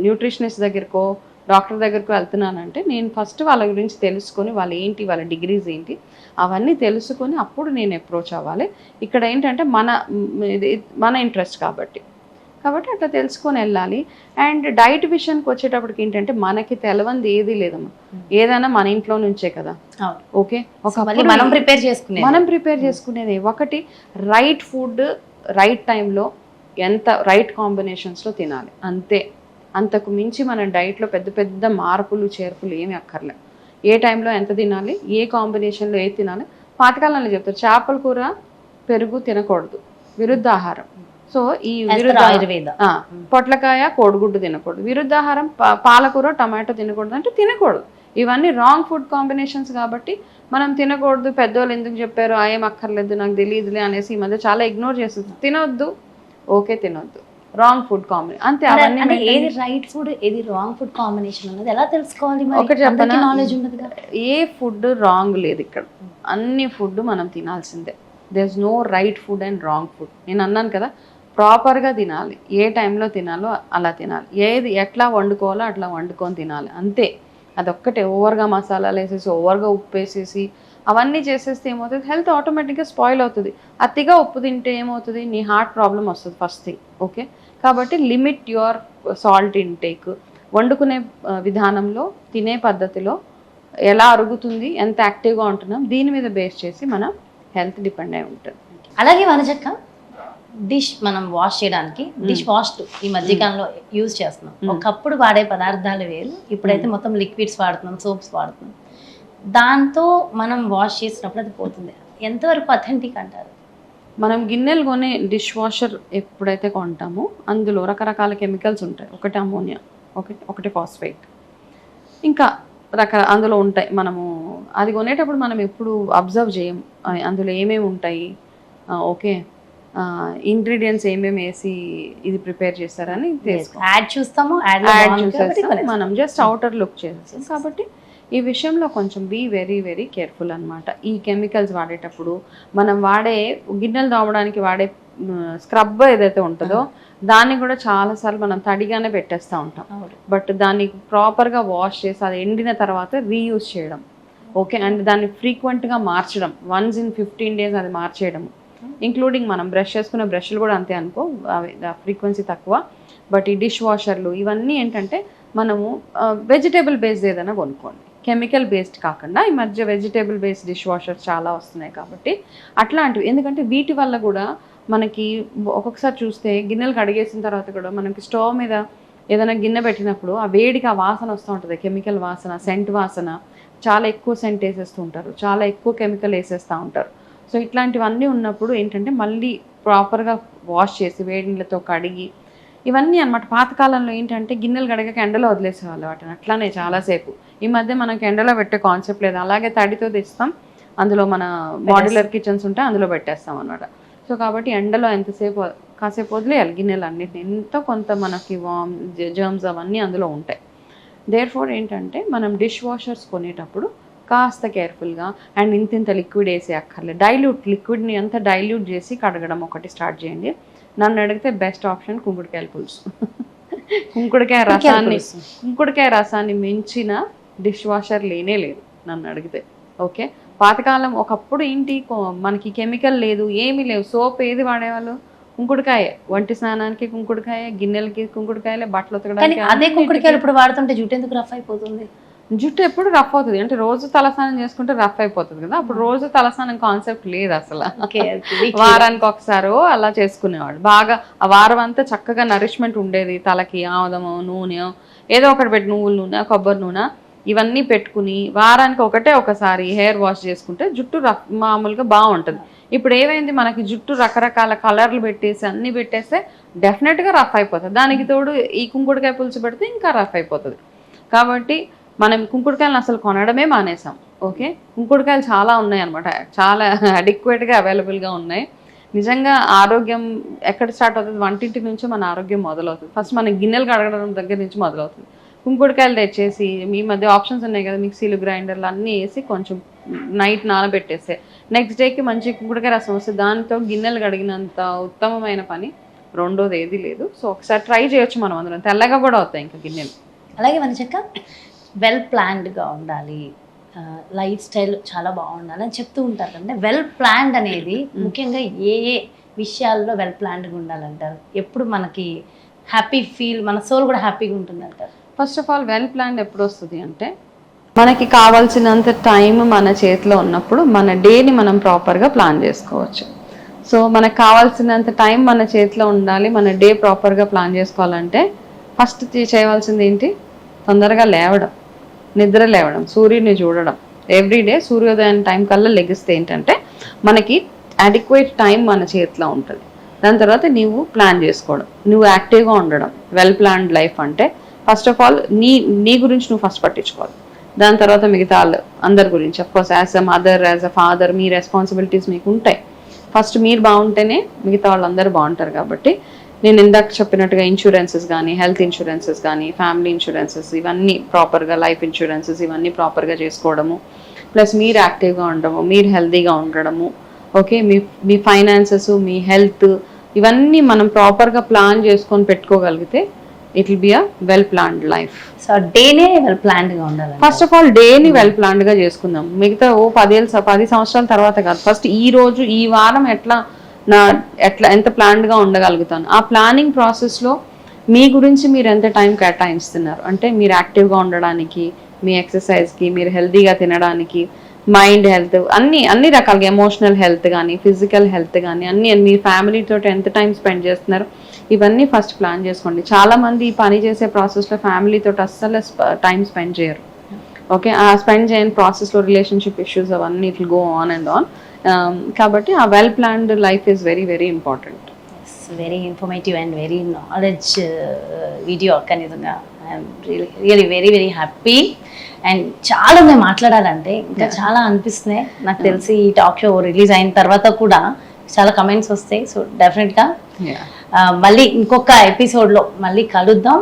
న్యూట్రిషనిస్ట్ దగ్గరకో డాక్టర్ దగ్గరకు వెళ్తున్నానంటే నేను ఫస్ట్ వాళ్ళ గురించి తెలుసుకొని వాళ్ళు ఏంటి, వాళ్ళ డిగ్రీస్ ఏంటి, అవన్నీ తెలుసుకొని అప్పుడు నేను అప్రోచ్ అవ్వాలి. ఇక్కడ ఏంటంటే మన ఇంట్రెస్ట్ కాబట్టి అట్లా తెలుసుకొని వెళ్ళాలి. అండ్ డైట్ విషయానికి వచ్చేటప్పటికి ఏంటంటే మనకి తెలవంది ఏది లేదమ్మా, ఏదైనా మన ఇంట్లో నుంచే కదా. ఓకే, మనం ప్రిపేర్ చేసుకునేది ఒకటి, రైట్ ఫుడ్ రైట్ టైంలో ఎంత రైట్ కాంబినేషన్స్లో తినాలి అంతే. అంతకు మించి మన డైట్లో పెద్ద పెద్ద మార్పులు చేర్పులు ఏమి అక్కర్లే. ఏ టైంలో ఎంత తినాలి, ఏ కాంబినేషన్లో ఏది తినాలి. పాతకాలంలో చెప్తారు చేపల కూర పెరుగు తినకూడదు, విరుద్ధాహారం. సో ఈ పొట్లకాయ కోడిగుడ్డు తినకూడదు, విరుద్ధాహారం పాలకూర టమాటో తినకూడదు అంటే తినకూడదు. ఇవన్నీ రాంగ్ ఫుడ్ కాంబినేషన్స్ కాబట్టి మనం తినకూడదు. పెద్దవాళ్ళు ఎందుకు చెప్పారు, ఏం అక్కర్లేదు నాకు తెలియదులే అనేసి ఈ మధ్య చాలా ఇగ్నోర్ చేస్తుంది. తినొద్దు, ఓకే తినొద్దు, రాంగ్ ఫుడ్ కాంబినేషన్ అంతే. అవన్నీ ఏది రైట్ ఫుడ్ ఏది రాంగ్ ఫుడ్ కాంబినేషన్ అన్నది ఎలా తెలుసుకోవాలి? ఒకటి చెప్పనా, ఏ ఫుడ్ రాంగ్ లేదు ఇక్కడ, అన్ని ఫుడ్ మనం తినాల్సిందే. There is no right food and wrong food. నేను అన్నాను కదా, ప్రాపర్గా తినాలి, ఏ టైంలో తినాలో అలా తినాలి, ఏది ఎట్లా వండుకోవాలో అట్లా వండుకొని తినాలి అంతే. అదొక్కటే. ఓవర్గా మసాలాలు వేసేసి ఓవర్గా ఉప్పు వేసేసి అవన్నీ చేసేస్తే ఏమవుతుంది, హెల్త్ ఆటోమేటిక్గా స్పాయిల్ అవుతుంది. అతిగా ఉప్పు తింటే ఏమవుతుంది, నీ హార్ట్ ప్రాబ్లం వస్తుంది ఫస్ట్ థింగ్. ఓకే, కాబట్టి లిమిట్ యువర్ సాల్ట్ ఇంటేక్. వండుకునే విధానంలో, తినే పద్ధతిలో ఎలా అరుగుతుంది, ఎంత యాక్టివ్గా ఉంటున్నాం, దీని మీద బేస్ చేసి మన హెల్త్ డిపెండ్ అయి ఉంటుంది. అలాగే వనజక్క, డిష్ మనం వాష్ చేయడానికి డిష్ వాష్ ఈ మధ్యకాలంలో యూజ్ చేస్తున్నాం. ఒకప్పుడు వాడే పదార్థాలు వేరు, ఇప్పుడైతే మొత్తం లిక్విడ్స్ వాడుతున్నాం, సోప్స్ వాడుతున్నాం. దాంతో మనం వాష్ చేసినప్పుడు అది పోతుంది. ఎంతవరకు అథెంటిక్ అంటారు? మనం గిన్నెలు కొనే డిష్ వాషర్ ఎప్పుడైతే కొంటామో అందులో రకరకాల కెమికల్స్ ఉంటాయి. ఒకటి అమోనియా, ఒకటి ఫాస్ఫేట్, ఇంకా అందులో ఉంటాయి. మనము అది కొనేటప్పుడు మనం ఎప్పుడు అబ్జర్వ్ చేయం అందులో ఏమేమి ఉంటాయి, ఓకే ఇంగ్రీడియంట్స్ ఏమేమి వేసి ఇది ప్రిపేర్ చేస్తారని యాడ్ చూస్తాము, మనం జస్ట్ అవుటర్ లుక్ చేస్తాం. కాబట్టి ఈ విషయంలో కొంచెం బీ వెరీ వెరీ కేర్ఫుల్ అనమాట. ఈ కెమికల్స్ వాడేటప్పుడు మనం వాడే గిన్నెలు తోమడానికి వాడే స్క్రబ్ ఏదైతే ఉంటుందో దాన్ని కూడా చాలాసార్లు మనం తడిగానే పెట్టేస్తూ ఉంటాం. బట్ దాన్ని ప్రాపర్గా వాష్ చేసి అది ఎండిన తర్వాత రీయూజ్ చేయడం, ఓకే, అండ్ దాన్ని ఫ్రీక్వెంట్గా మార్చడం, వన్స్ ఇన్ 15 days అది మార్చేయడం. ఇంక్లూడింగ్ మనం బ్రష్ చేసుకునే బ్రష్లు కూడా అంతే అనుకో, ఫ్రీక్వెన్సీ తక్కువ. బట్ ఈ డిష్ వాషర్లు ఇవన్నీ ఏంటంటే మనము వెజిటేబుల్ బేస్డ్ ఏదైనా కొనుక్కోండి, కెమికల్ బేస్డ్ కాకుండా. ఈ మధ్య వెజిటేబుల్ బేస్డ్ డిష్ వాషర్స్ చాలా వస్తున్నాయి కాబట్టి అట్లాంటివి. ఎందుకంటే వీటి వల్ల కూడా మనకి ఒక్కొక్కసారి చూస్తే గిన్నెలు కడిగేసిన తర్వాత కూడా మనకి స్టవ్ మీద ఏదైనా గిన్నె పెట్టినప్పుడు ఆ వేడికి ఆ వాసన వస్తూ ఉంటుంది, కెమికల్ వాసన, సెంట్ వాసన. చాలా ఎక్కువ సెంట్ వేసేస్తూ ఉంటారు, చాలా ఎక్కువ కెమికల్ వేసేస్తూ ఉంటారు. సో ఇట్లాంటివన్నీ ఉన్నప్పుడు ఏంటంటే మళ్ళీ ప్రాపర్గా వాష్ చేసి వేడి నీళ్ళతో కడిగి ఇవన్నీ అనమాట. పాతకాలంలో ఏంటంటే గిన్నెలు కడగక ఎండలో వదిలేసేవాళ్ళు వాటిని అట్లానే చాలాసేపు. ఈ మధ్య మనకి ఎండలో పెట్టే కాన్సెప్ట్ లేదు, అలాగే తడితో తెస్తాం, అందులో మన మాడ్యులర్ కిచెన్స్ ఉంటే అందులో పెట్టేస్తాం అనమాట. సో కాబట్టి ఎండలో కాసేపు వదిలేయాలి గిన్నెలు అన్నిటిని, ఎంతో కొంత మనకి జర్మ్స్ అవన్నీ అందులో ఉంటాయి. దేర్ఫోర్ ఏంటంటే మనం డిష్ వాషర్స్ కొనేటప్పుడు కాస్త కేర్ఫుల్గా అండ్ ఇంత లిక్విడ్ వేసే అక్కర్లేదు, లిక్విడ్ని అంతా డైల్యూట్ చేసి కడగడం ఒకటి స్టార్ట్ చేయండి. నన్ను అడిగితే బెస్ట్ ఆప్షన్ కుంకుడుకాయల పులుసు. కుంకుడుకాయ రసాన్ని మించిన డిష్ వాషర్ లేనే లేదు నన్ను అడిగితే. ఓకే, పాతకాలం ఒకప్పుడు ఏంటి, మనకి కెమికల్ లేదు, ఏమీ లేవు, సోప్ ఏది వాడేవాళ్ళు, కుంకుడుకాయ, వంటి స్నానానికి కుంకుడుకాయ, గిన్నెలకి కుంకుడుకాయలే, బట్టలు ఉతకడానికి. అదే కుంకుడుకాయలు ఇప్పుడు వాడుతుంటే జుట్టు ఎందుకు రఫ్ అయిపోతుంది? జుట్టు ఎప్పుడు రఫ్ అవుతుంది అంటే రోజు తలస్నానం చేసుకుంటే రఫ్ అయిపోతుంది కదా, అప్పుడు రోజు తలస్నానం కాన్సెప్ట్ లేదు అసలు. వారానికి ఒకసారో అలా చేసుకునేవాడు. బాగా ఆ వారం అంతా చక్కగా నరిష్మెంట్ ఉండేది, తలకి ఆముదమో నూనె ఏదో ఒకటి పెట్టి, నువ్వుల నూనె, కొబ్బరి నూనె ఇవన్నీ పెట్టుకుని వారానికి ఒకసారి హెయిర్ వాష్ చేసుకుంటే జుట్టు మామూలుగా బాగుంటుంది. ఇప్పుడు ఏమైంది, మనకి జుట్టు రకరకాల కలర్లు పెట్టేసి అన్నీ పెట్టేస్తే డెఫినెట్గా రఫ్ అయిపోతుంది. దానికి తోడు ఈ కుంకుడుకాయ పులుసు పెడితే ఇంకా రఫ్ అయిపోతుంది. కాబట్టి మనం కుంకుడుకాయలను అసలు కొనడమే మానేసాం. ఓకే, కుంకుడుకాయలు చాలా ఉన్నాయి అనమాట, చాలా అడిక్వేట్గా అవైలబుల్గా ఉన్నాయి. నిజంగా ఆరోగ్యం ఎక్కడ స్టార్ట్ అవుతుంది, వంటింటి నుంచి మన ఆరోగ్యం మొదలవుతుంది. ఫస్ట్ మన గిన్నెలు కడగడం దగ్గర నుంచి మొదలవుతుంది. కుంకుడుకాయలు తెచ్చేసి, మీ మధ్య ఆప్షన్స్ ఉన్నాయి కదా, మిక్సీలు గ్రైండర్లు అన్నీ వేసి కొంచెం నైట్ నానబెట్టేస్తే నెక్స్ట్ డేకి మంచి కుంకుడుకాయ రసం వస్తే దాంతో గిన్నెలు కడిగినంత ఉత్తమమైన పని రెండోది ఏది లేదు. సో ఒకసారి ట్రై చేయొచ్చు మనం అందరం, తెల్లగా కూడా అవుతాయి ఇంకా గిన్నెలు. అలాగే వంచక్క వెల్ ప్లాన్డ్గా ఉండాలి, లైఫ్ స్టైల్ చాలా బాగుండాలి అని చెప్తూ ఉంటారు అంటే వెల్ ప్లాన్డ్ అనేది ముఖ్యంగా ఏ ఏ విషయాల్లో వెల్ ప్లాన్డ్గా ఉండాలంటారు? ఎప్పుడు మనకి హ్యాపీ ఫీల్, మన సోల్ కూడా హ్యాపీగా ఉంటుంది అంటారు? First of all well planned ఎప్పుడు వస్తుంది అంటే మనకి కావాల్సినంత టైం మన చేతిలో ఉన్నప్పుడు మన డేని మనం ప్రాపర్గా ప్లాన్ చేసుకోవచ్చు. సో మనకు కావాల్సినంత టైం మన చేతిలో ఉండాలి, మన డే ప్రాపర్గా ప్లాన్ చేసుకోవాలంటే ఫస్ట్ చేయవలసింది ఏంటి? తొందరగా లేవడం, నిద్ర లేవడం, సూర్యుడిని చూడడం. ఎవ్రీడే సూర్యోదయం టైం కల్లా లెగిస్తే ఏంటంటే మనకి అడిక్వేట్ టైం మన చేతిలో ఉంటుంది. దాని తర్వాత నువ్వు ప్లాన్ చేసుకోవడం, నువ్వు యాక్టివ్గా ఉండడం. వెల్ ప్లాన్డ్ లైఫ్ అంటే ఫస్ట్ ఆఫ్ ఆల్ నీ గురించి నువ్వు ఫస్ట్ పట్టించుకోవాలి. దాని తర్వాత మిగతా అందరి గురించి, of course as a mother, as a father me responsibilities మీకు ఉంటాయి. ఫస్ట్ మీరు బాగుంటేనే మిగతా వాళ్ళందరూ బాగుంటారు. కాబట్టి నేను ఇందాక చెప్పినట్టుగా ఇన్సూరెన్సెస్ కానీ, హెల్త్ ఇన్సూరెన్సెస్ కానీ, ఫ్యామిలీ ఇన్సూరెన్సెస్, ఇవన్నీ ప్రాపర్గా, లైఫ్ ఇన్సూరెన్సెస్ ఇవన్నీ ప్రాపర్గా చేసుకోవడము, ప్లస్ మీరు యాక్టివ్గా ఉండడము, మీరు హెల్తీగా ఉండడము, ఓకే, మీ ఫైనాన్సెస్, మీ హెల్త్, ఇవన్నీ మనం ప్రాపర్గా ప్లాన్ చేసుకొని పెట్టుకోగలిగితే it will be a well planned life. So డేనే వెల్ ప్లాన్డ్గా ఉండాలి. ఫస్ట్ ఆఫ్ ఆల్ డేని వెల్ ప్లాన్డ్గా చేసుకుందాం. మిగతా 10 సంవత్సరాల తర్వాత కాదు, ఫస్ట్ ఈ రోజు, ఈ వారం ఎట్లా ఎంత ప్లాన్డ్గా ఉండగలుగుతాను. ఆ ప్లానింగ్ ప్రాసెస్లో మీ గురించి మీరు ఎంత టైం కేటాయిస్తున్నారు అంటే మీరు యాక్టివ్గా ఉండడానికి, మీ ఎక్సర్సైజ్కి, మీరు హెల్తీగా తినడానికి, మైండ్ హెల్త్, అన్ని రకాలుగా, ఎమోషనల్ హెల్త్ కానీ, ఫిజికల్ హెల్త్ కానీ, మీ ఫ్యామిలీతో ఎంత టైం స్పెండ్ చేస్తున్నారు, ఇవన్నీ ఫస్ట్ ప్లాన్ చేసుకోండి. చాలామంది ఈ పని చేసే ప్రాసెస్లో ఫ్యామిలీతో అస్సలు టైం స్పెండ్ చేయరు. ఓకే, ఆ స్పెండ్ చేయని ప్రాసెస్లో రిలేషన్షిప్ ఇష్యూస్ అవన్నీ it will go on and on. కాబట్టి ఆ well planned life is very very important. Very informative and very knowledge video అక్క. నిజంగా I'm really very very happy. And చాలా ఉన్నాయి మాట్లాడాలంటే, ఇంకా చాలా అనిపిస్తున్నాయి నాకు తెలిసి. ఈ టాక్ షో రిలీజ్ అయిన తర్వాత కూడా చాలా కమెంట్స్ వస్తాయి. సో డెఫినెట్గా మళ్ళీ ఇంకొక ఎపిసోడ్లో మళ్ళీ కలుద్దాం.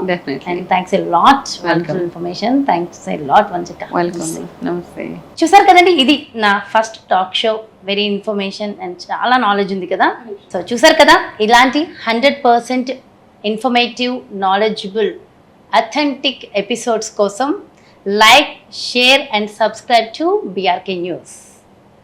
And thanks a lot for information. Thanks a lot Vanchika. నమస్తే. చూసారు కదండి, ఇది నా first talk show. Very information and చాలా నాలెడ్జ్ ఉంది కదా. సో చూసారు కదా, ఇలాంటి 100% ఇన్ఫర్మేటివ్, నాలెడ్జబుల్, అథెంటిక్ ఎపిసోడ్స్ కోసం like, share and subscribe to BRK News.